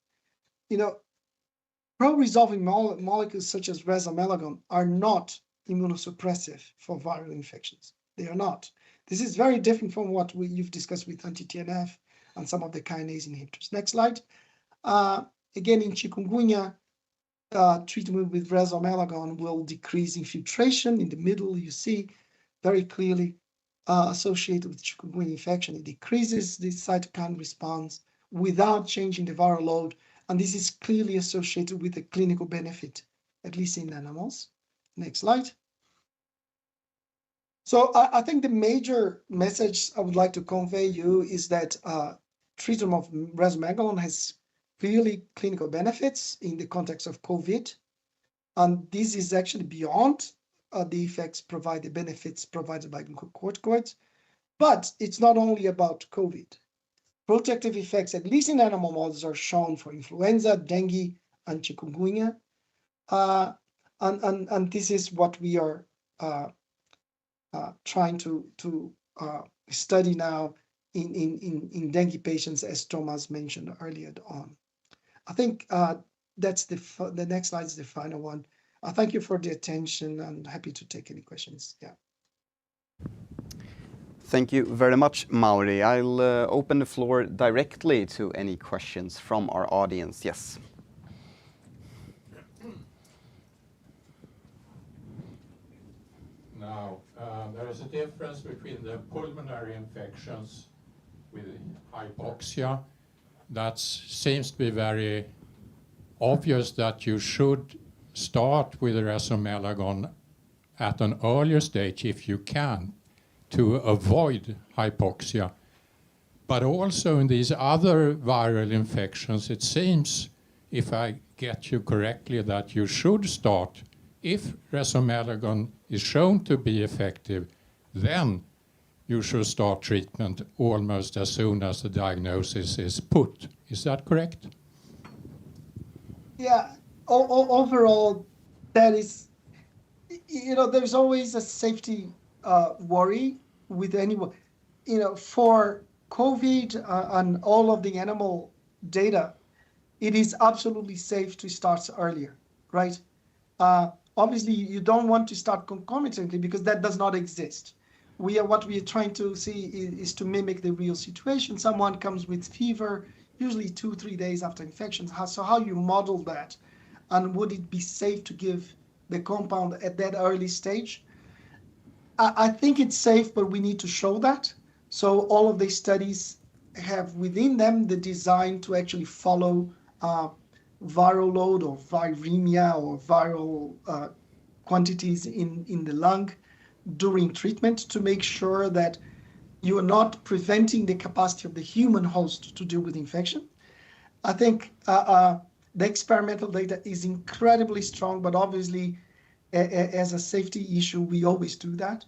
Pro-resolving molecules such as Resomelagon are not immunosuppressive for viral infections. They are not. This is very different from what you've discussed with anti-TNF and some of the kinase inhibitors. Next slide. Again, in chikungunya, treatment with Resomelagon will decrease infiltration. In the middle, you see very clearly associated with chikungunya infection. It decreases the cytokine response without changing the viral load, and this is clearly associated with a clinical benefit, at least in animals. Next slide. So I think the major message I would like to convey you is that treatment of Resomelagon has clearly clinical benefits in the context of COVID, and this is actually beyond the effects provided, benefits provided by glucocorticoids. But it's not only about COVID. Protective effects, at least in animal models, are shown for influenza, dengue, and chikungunya. And this is what we are trying to study now in dengue patients, as Thomas mentioned earlier on. I think that's the next slide is the final one. Thank you for the attention, and happy to take any questions. Yeah. Thank you very much, Mauri. I'll open the floor directly to any questions from our audience. Yes. Now, there is a difference between the pulmonary infections with hypoxia. That seems to be very obvious that you should start with Resomelagon at an earlier stage if you can to avoid hypoxia. But also in these other viral infections, it seems, if I get you correctly, that you should start, if Resomelagon is shown to be effective, then you should start treatment almost as soon as the diagnosis is put. Is that correct? Yeah, overall, that is, there's always a safety worry with anyone. For COVID and all of the animal data, it is absolutely safe to start earlier, right? Obviously, you don't want to start concomitantly because that does not exist. What we are trying to see is to mimic the real situation. Someone comes with fever, usually 2-3 days after infection. So how you model that, and would it be safe to give the compound at that early stage? I think it's safe, but we need to show that. So all of these studies have within them the design to actually follow viral load or viremia or viral quantities in the lung during treatment to make sure that you are not preventing the capacity of the human host to deal with infection. I think the experimental data is incredibly strong, but obviously as a safety issue, we always do that.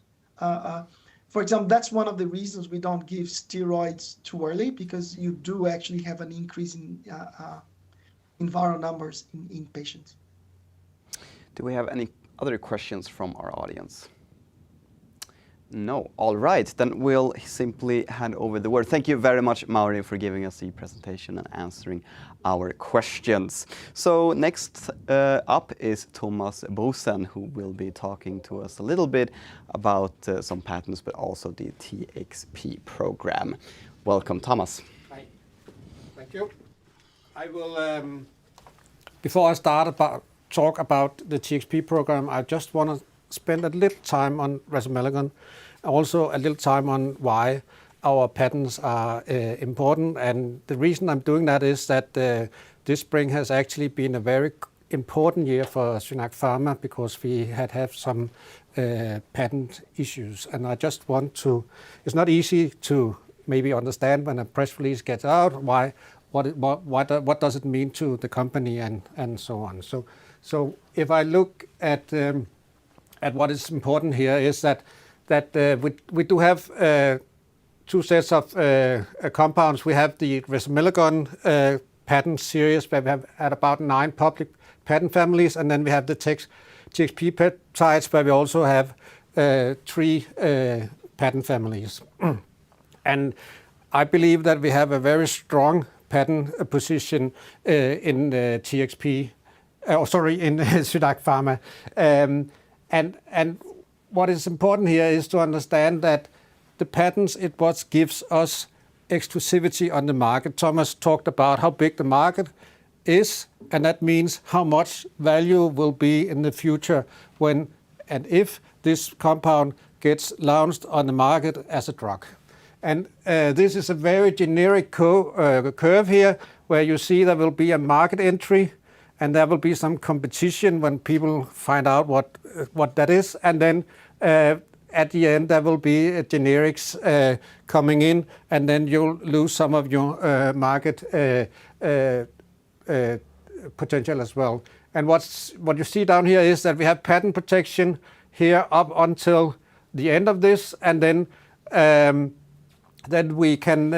For example, that's one of the reasons we don't give steroids too early, because you do actually have an increase in viral numbers in patients. Do we have any other questions from our audience? No. All right, then we'll simply hand over the word. Thank you very much, Mauri, for giving us the presentation and answering our questions. So next up is Thomas Boessen, who will be talking to us a little bit about some patents, but also the TXP program. Welcome, Thomas. Hi. Thank you. I will, before I start talk about the TXP program, I just want to spend a little time on Resomelagon, also a little time on why our patents are important. And the reason I'm doing that is that this spring has actually been a very important year for SynAct Pharma, because we had some patent issues. And I just want to, it's not easy to maybe understand when a press release gets out, what does it mean to the company and so on. So if I look at what is important here is that we do have two sets of compounds. We have the Resomelagon patent series, where we have at about 9 public patent families, and then we have the TXP peptides, where we also have 3 patent families. And I believe that we have a very strong patent position in TXP, in SynAct Pharma. And what is important here is to understand that the patents, it what gives us exclusivity on the market. Thomas talked about how big the market is, and that means how much value will be in the future when and if this compound gets launched on the market as a drug. And this is a very generic curve here, where you see there will be a market entry, and there will be some competition when people find out what that is, and then at the end there will be generics coming in, and then you'll lose some of your market potential as well. And what you see down here is that we have patent protection here up until the end of this, and then we can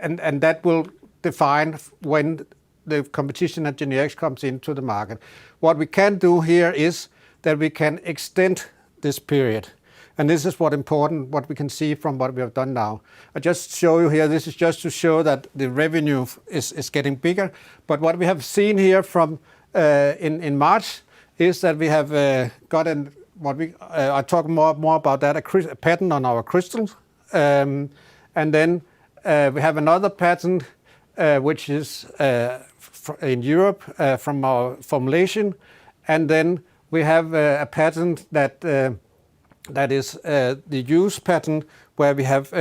and that will define when the competition and generics comes into the market. What we can do here is that we can extend this period. And this is what we can see from what we have done now. I just show you here, this is just to show that the revenue is getting bigger. But what we have seen here from in March is that we have gotten I talk more about that, a patent on our crystals. And then we have another patent which is in Europe from our formulation. And then we have a patent that is the use patent, where we have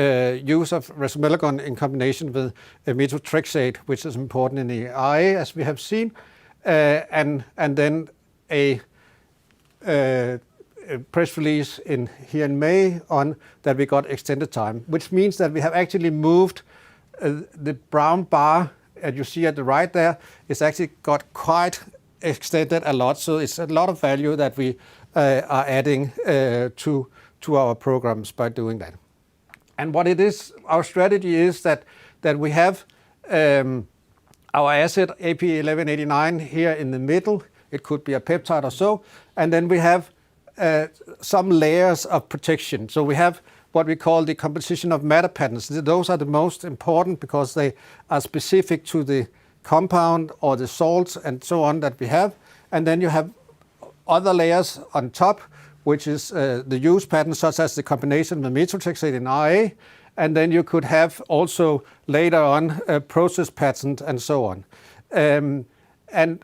use of Resomelagon in combination with methotrexate, which is important in the RA, as we have seen, and then a press release here in May on that we got extended time, which means that we have actually moved the brown bar, as you see at the right there, it's actually got quite extended a lot. So it's a lot of value that we are adding to our programs by doing that. And what it is, our strategy is that we have our asset AP1189 here in the middle. It could be a peptide or so, and then we have some layers of protection. So we have what we call the composition of matter patents. Those are the most important because they are specific to the compound or the salts and so on that we have. And then you have other layers on top, which is the use patent, such as the combination with methotrexate in RA. And then you could have also later on a process patent and so on. And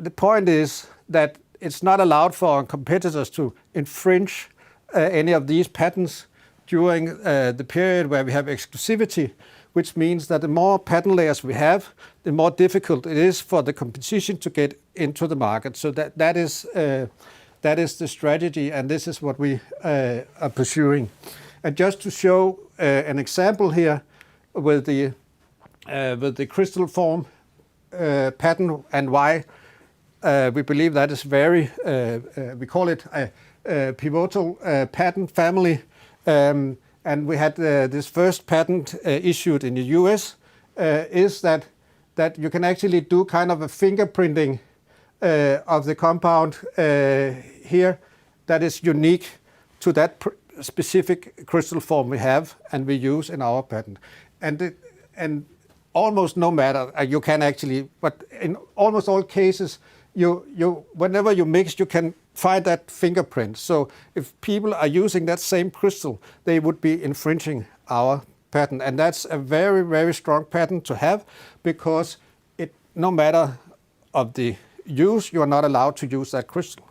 the point is that it's not allowed for our competitors to infringe any of these patents during the period where we have exclusivity, which means that the more patent layers we have, the more difficult it is for the competition to get into the market. So that is the strategy, and this is what we are pursuing. And just to show an example here with the crystal form patent and why we believe that is very, we call it a pivotal patent family. And we had this first patent issued in the US, is that you can actually do kind of a fingerprinting of the compound here that is unique to that specific crystal form we have and we use in our patent. And almost no matter, you can actually, but in almost all cases, you whenever you mix, you can find that fingerprint. So if people are using that same crystal, they would be infringing our patent. And that's a very, very strong patent to have, because no matter of the use, you are not allowed to use that crystal,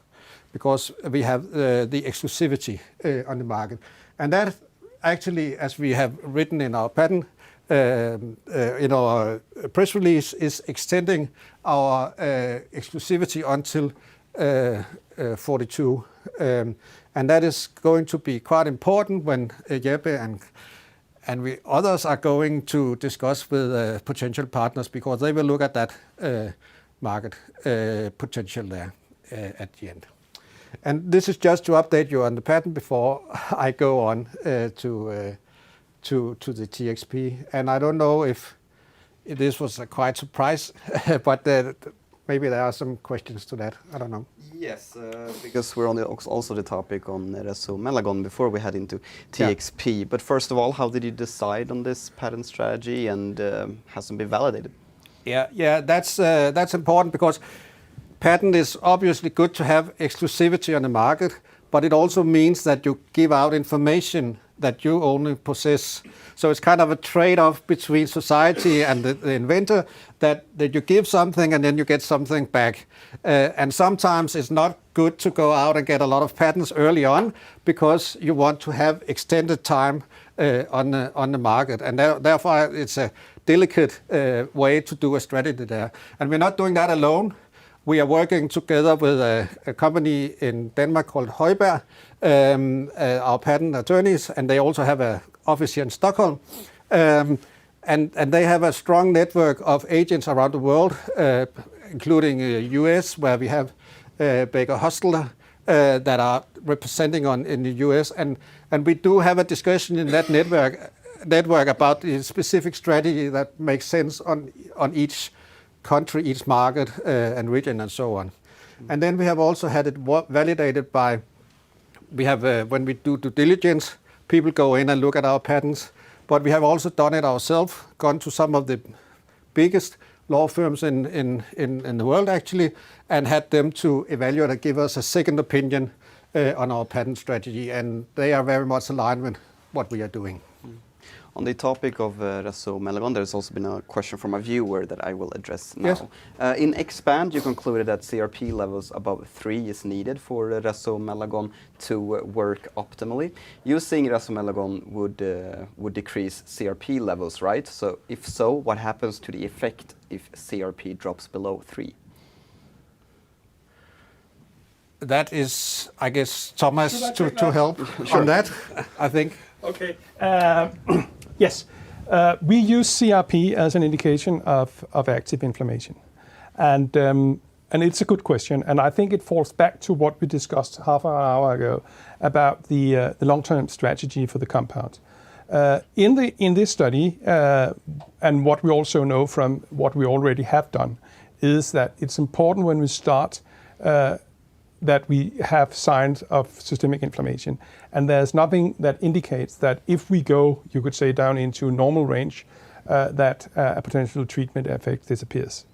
because we have the exclusivity on the market. And that actually, as we have written in our patent, in our press release, is extending our exclusivity until 42. And that is going to be quite important when Jeppe and we others are going to discuss with potential partners, because they will look at that market potential there at the end. And this is just to update you on the patent before I go on to the TXP. And I don't know if this was a quite surprise, but maybe there are some questions to that. I don't know. Yes, because we're on also the topic on Resomelagon before we head into TXP. Yeah. But first of all, how did you decide on this patent strategy, and has it been validated? Yeah, that's important, because patent is obviously good to have exclusivity on the market, but it also means that you give out information that you only possess. So it's kind of a trade-off between society and the inventor, that you give something and then you get something back. And sometimes it's not good to go out and get a lot of patents early on, because you want to have extended time on the market. And therefore it's a delicate way to do a strategy there. And we're not doing that alone. We are working together with a company in Denmark called Højberg, our patent attorneys, and they also have an office here in Stockholm. And they have a strong network of agents around the world, including US, where we have Baker Hostler that are representing in the US. And we do have a discussion in that network about the specific strategy that makes sense on each country, each market and region, and so on. And then we have also had it validated by, when we do due diligence, people go in and look at our patents, but we have also done it ourselves, gone to some of the biggest law firms in the world actually, and had them to evaluate and give us a second opinion on our patent strategy, and they are very much aligned with what we are doing. On the topic of Resomelagon, there's also been a question from a viewer that I will address now. Yes. In Expand, you concluded that CRP levels above 3 is needed for Resomelagon to work optimally. Using Resomelagon would decrease CRP levels, right? So if so, what happens to the effect if CRP drops below 3? That is, I guess, Thomas to help Sure. on that, I think. Okay. Yes, we use CRP as an indication of active inflammation, and it's a good question, and I think it falls back to what we discussed half an hour ago about the long-term strategy for the compound. In this study, and what we also know from what we already have done, is that it's important when we start that we have signs of systemic inflammation. And there's nothing that indicates that if we go, you could say, down into normal range, that a potential treatment effect disappears.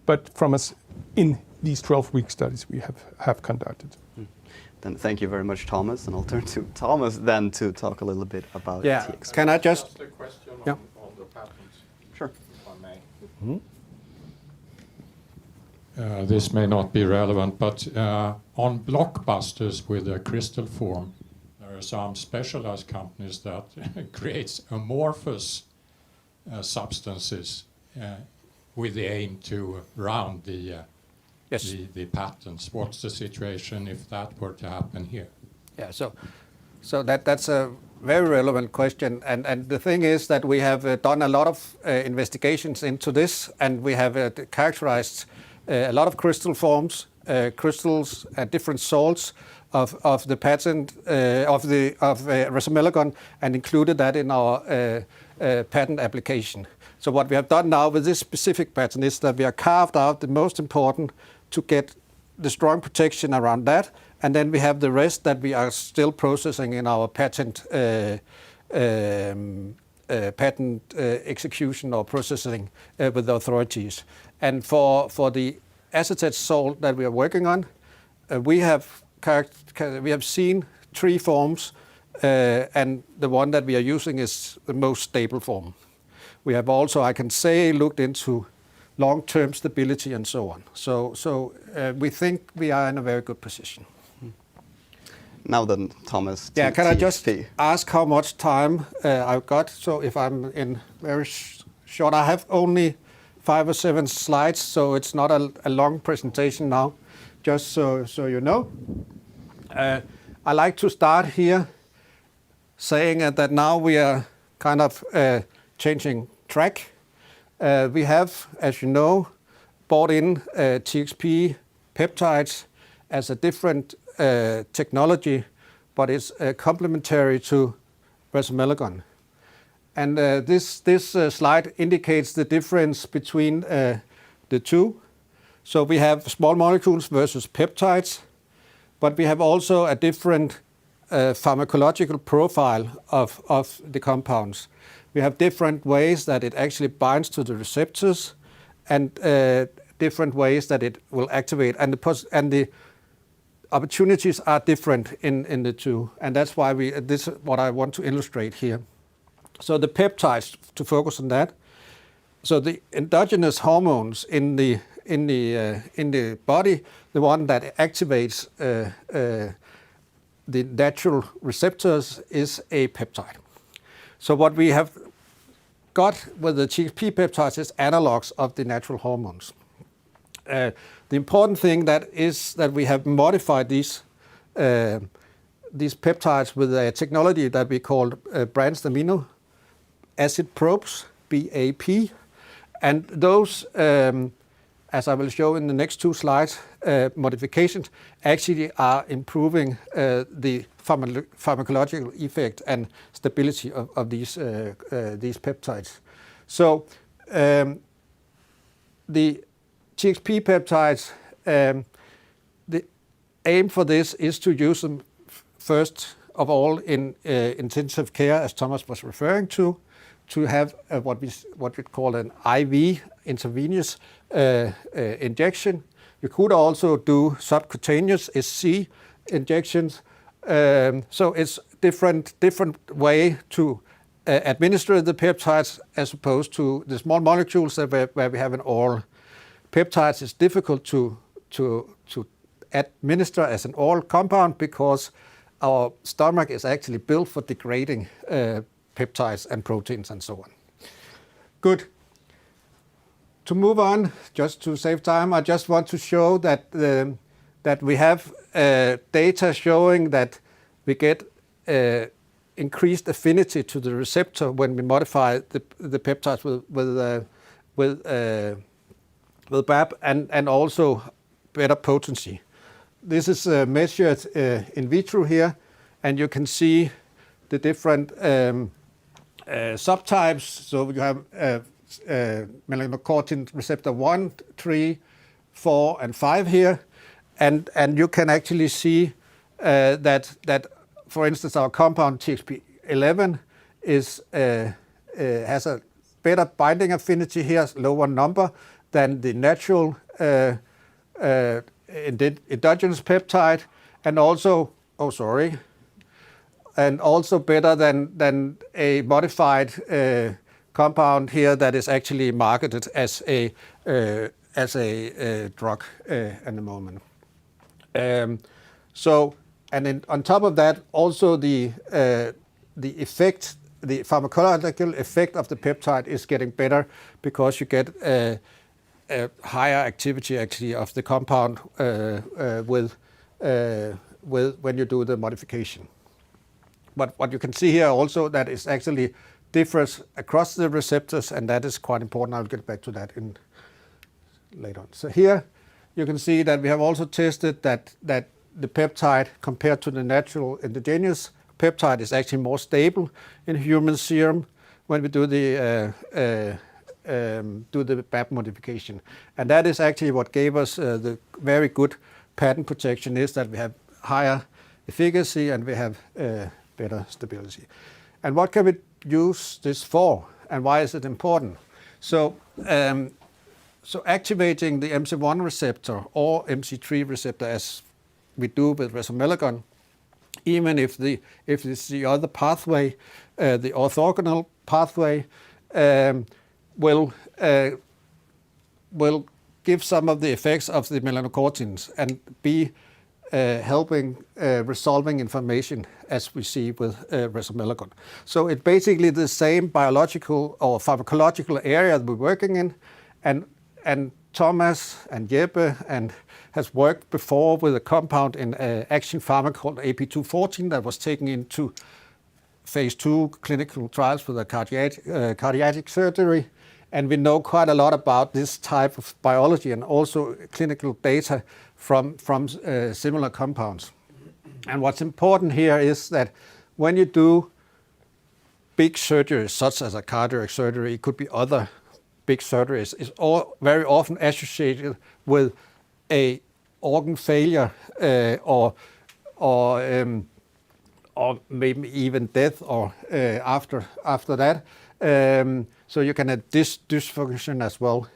But from us, in these 12-week studies we have conducted. Then thank you very much, Thomas, and I'll turn to Thomas then to talk a little bit about TXP. Can I just a question Yeah. on the patents, Sure. if I may? This may not be relevant, but on blockbusters with a crystal form, there are some specialized companies that creates amorphous substances with the aim to round the patents. What's the situation if that were to happen here? Yeah, so that's a very relevant question, and the thing is that we have done a lot of investigations into this, and we have characterized a lot of crystal forms, crystals at different salts of the patent of Resomelagon, and included that in our patent application. So what we have done now with this specific patent is that we have carved out the most important to get the strong protection around that, and then we have the rest that we are still processing in our patent execution or processing with the authorities. And for the acetate salt that we are working on, we have seen 3 forms, and the one that we are using is the most stable form. We have also, I can say, looked into long-term stability and so on. So we think we are in a very good position. Now then, Thomas. Yeah, can I just TXP? ask how much time I've got? So if I'm in very short, I have only 5 or 7 slides, so it's not a long presentation now, just so you know. I like to start here saying that now we are kind of changing track. We have, as you know, brought in TXP peptides as a different technology, but it's complementary to Resomelagon. And this slide indicates the difference between the two. So we have small molecules versus peptides, but we have also a different pharmacological profile of the compounds. We have different ways that it actually binds to the receptors, and different ways that it will activate. And opportunities are different in the two, and that's why this is what I want to illustrate here. So the peptides, to focus on that. So the endogenous hormones in the body, the one that activates the natural receptors, is a peptide. So what we have got with the TXP peptides is analogs of the natural hormones. The important thing that is that we have modified these peptides with a technology that we call branched amino acid probes, BAP, and those, as I will show in the next two slides, modifications actually are improving the pharmacological effect and stability of these peptides. So the TXP peptides, the aim for this is to use them first of all in intensive care, as Thomas was referring to have what we call an IV, intravenous injection. You could also do subcutaneous SC injections. So it's different way to administer the peptides as opposed to the small molecules where we have an oral. Peptides is difficult to administer as an oral compound because our stomach is actually built for degrading peptides and proteins and so on. Good. To move on, just to save time, I just want to show that that we have data showing that we get increased affinity to the receptor when we modify the peptides with BAP and also better potency. This is measured in vitro here, and you can see the different subtypes. So you have melanocortin receptor 1, 3, 4, and 5 here, and you can actually see that for instance our compound TXP-11 has a better binding affinity here, lower number than the natural endogenous peptide, and also better than a modified compound here that is actually marketed as a drug at the moment. On top of that, also the effect, the pharmacological effect of the peptide is getting better because you get a higher activity actually of the compound with when you do the modification. But what you can see here also that it actually differs across the receptors, and that is quite important. I'll get back to that later on. So here you can see that we have also tested that the peptide compared to the natural endogenous peptide is actually more stable in human serum when we do the BAP modification. And that is actually what gave us the very good patent protection, is that we have higher efficacy and we have better stability. And what can we use this for, and why is it important? So activating the MC1 receptor or MC3 receptor, as we do with Resomelagon, even if it's the other pathway, the orthogonal pathway, will give some of the effects of the melanocortins and be helping resolving inflammation, as we see with Resomelagon. So it's basically the same biological or pharmacological area that we're working in, and Thomas and Jeppe has worked before with a compound in Action Pharma called AP214 that was taken into phase 2 clinical trials with a cardiac surgery. And we know quite a lot about this type of biology and also clinical data from similar compounds. And what's important here is that when you do big surgeries, such as a cardiac surgery, it could be other big surgeries, is all very often associated with a organ failure or maybe even death or after that. So you can have dysfunction as well.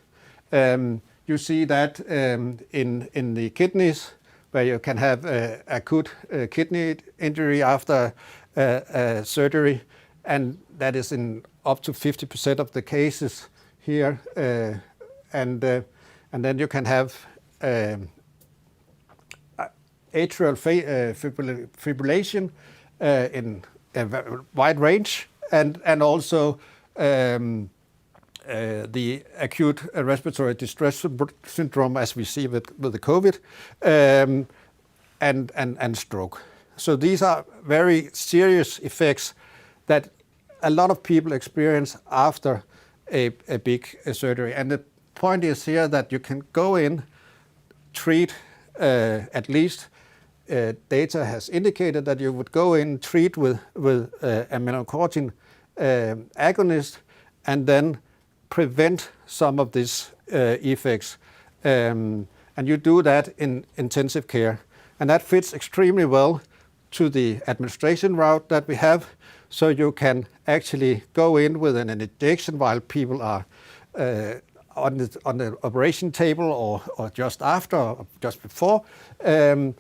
You see that in the kidneys where you can have acute kidney injury after surgery, and that is in up to 50% of the cases here. And then you can have atrial fibrillation in a wide range, and also the acute respiratory distress syndrome, as we see with the COVID, and stroke. So these are very serious effects that a lot of people experience after a big surgery. And the point is here that you can go in, treat, at least data has indicated that you would go in, treat with a melanocortin agonist, and then prevent some of these effects. And you do that in intensive care. And that fits extremely well to the administration route that we have. So you can actually go in with an injection while people are on the operation table, or just after, or just before, and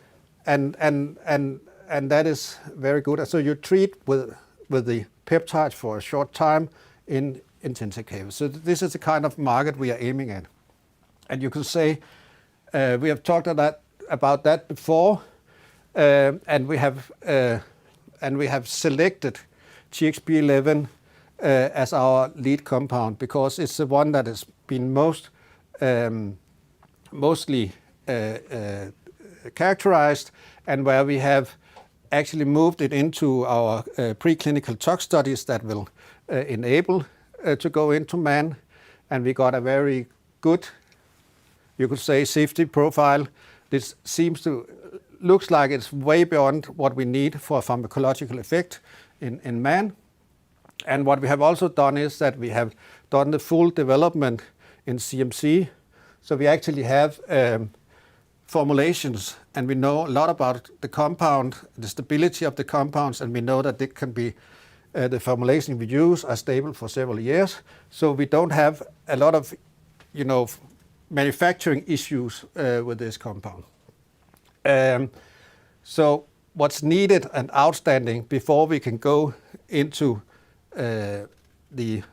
that is very good. So you treat with the peptides for a short time in intensive care. So this is the kind of market we are aiming at. And you can say we have talked about that before, and we have selected TXP-11 as our lead compound because it's the one that has been mostly characterized, and where we have actually moved it into our preclinical tox studies that will enable to go into man, and we got a very good, you could say, safety profile. This looks like it's way beyond what we need for a pharmacological effect in man. And what we have also done is that we have done the full development in CMC. So we actually have formulations, and we know a lot about the compound, the stability of the compounds, and we know that it can be the formulation we use are stable for several years. So we don't have a lot of, manufacturing issues with this compound. So what's needed and outstanding before we can go into the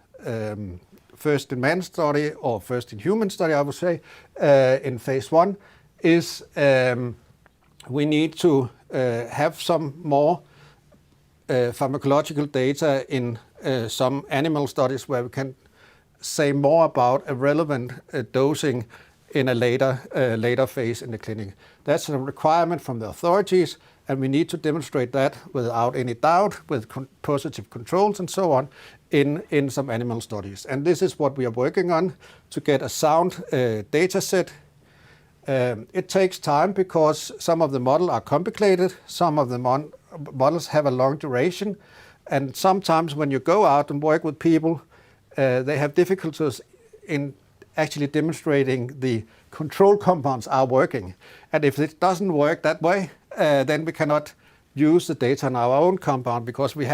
first in man study, or first in human study, I would say, in phase 1, is we need to have some more pharmacological data in some animal studies where we can say more about a relevant dosing in a later phase in the clinic. That's a requirement from the authorities, and we need to demonstrate that without any doubt, with positive controls and so on, in some animal studies. And this is what we are working on, to get a sound data set. It takes time because some of the models are complicated, some of the models have a long duration, and sometimes when you go out and work with people, they have difficulties in actually demonstrating the control compounds are working. And if it doesn't work that way, then we cannot use the data on our own compound, because we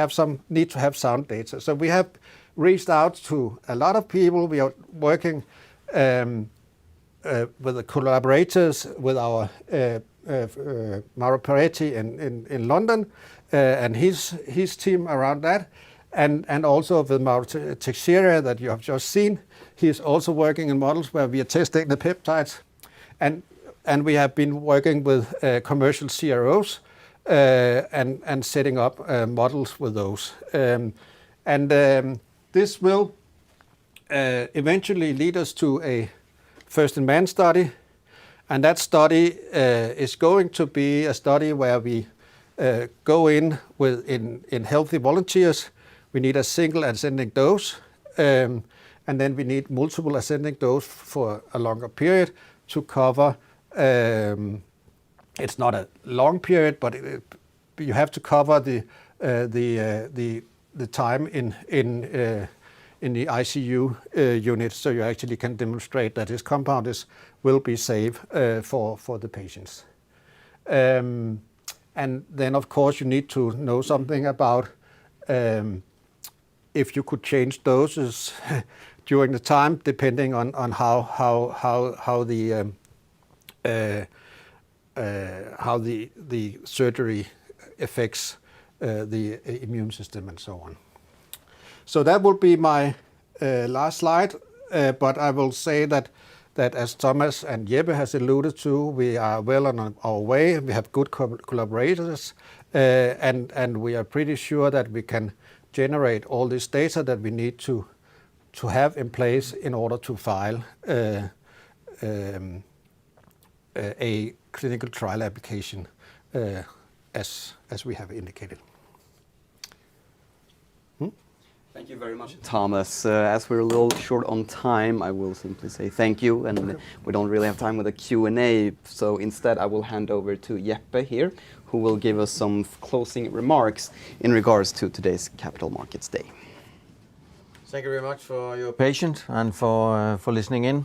need to have sound data. So we have reached out to a lot of people. We are working with the collaborators, with our Mauro Teixeira in London, and his team around that, and also with Mauro Teixeira that you have just seen. He is also working in models where we are testing the peptides, and we have been working with commercial CROs and setting up models with those. This will eventually lead us to a first-in-man study, and that study is going to be a study where we go in healthy volunteers. We need a single ascending dose, and then we need multiple ascending dose for a longer period to cover. It's not a long period, but you have to cover the time in the ICU unit, so you actually can demonstrate that this compound will be safe for the patients. And then, of course, you need to know something about if you could change doses during the time, depending on how how the surgery affects the immune system and so on. So that will be my last slide, but I will say that as Thomas and Jeppe has alluded to, we are well on our way. We have good collaborators, and we are pretty sure that we can generate all this data that we need to have in place in order to file a clinical trial application as we have indicated. Thank you very much, Thomas. As we're a little short on time, I will simply say thank you, and we don't really have time with a Q&A, so instead I will hand over to Jeppe here, who will give us some closing remarks in regards to today's Capital Markets Day. Thank you very much for your patience and for listening in.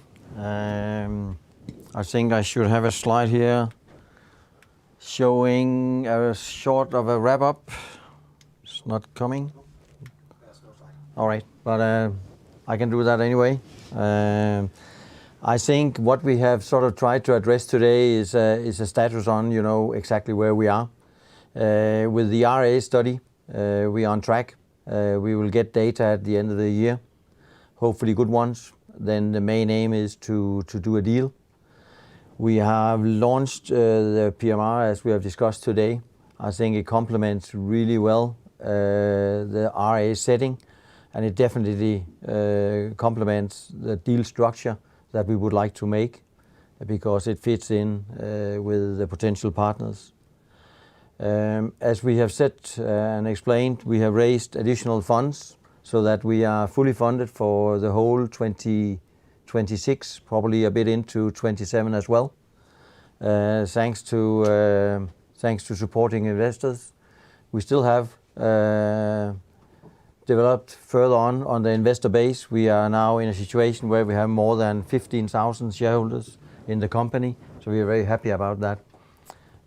I think I should have a slide here showing a short of a wrap-up. It's not coming. All right, but I can do that anyway. I think what we have sort of tried to address today is a status on, exactly where we are. With the RA study, we are on track. We will get data at the end of the year, hopefully good ones. Then the main aim is to do a deal. We have launched the PMR as we have discussed today. I think it complements really well the RA setting, and it definitely complements the deal structure that we would like to make because it fits in with the potential partners. As we have said and explained, we have raised additional funds so that we are fully funded for the whole 2026, probably a bit into 27 as well. Thanks to supporting investors. We still have developed further on the investor base. We are now in a situation where we have more than 15,000 shareholders in the company, so we are very happy about that.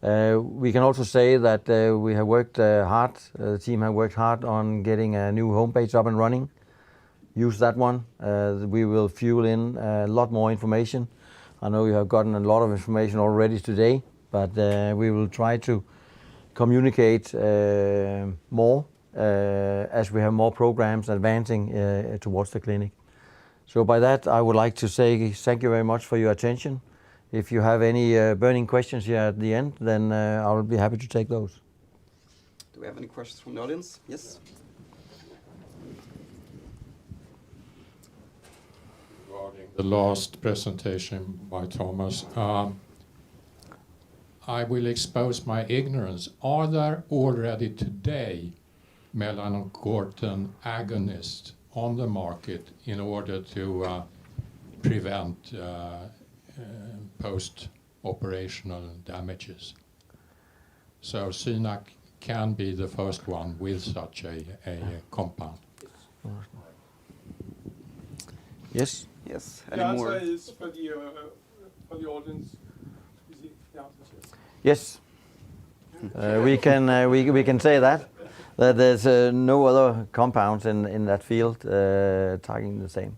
We can also say that we have worked hard, the team have worked hard on getting a new homepage up and running. Use that one. We will fuel in a lot more information. I know you have gotten a lot of information already today, but we will try to communicate more as we have more programs advancing towards the clinic. So by that, I would like to say thank you very much for your attention. If you have any burning questions here at the end, then I will be happy to take those. Do we have any questions from the audience? Yes? Regarding the last presentation by Thomas, I will expose my ignorance. Are there already today melanocortin agonists on the market in order to prevent post-operational damages? So SynAct can be the first one with such a compound. Yes? Yes. The answer is for the audience. The answer is yes. We can say that there's no other compounds in that field targeting the same.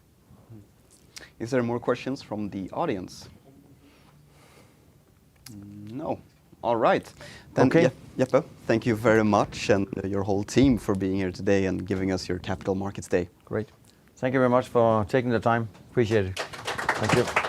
Is there more questions from the audience? No. All right. Then, okay. Jeppe, thank you very much, and your whole team for being here today and giving us your Capital Markets Day. Great. Thank you very much for taking the time. Appreciate it. Thank you.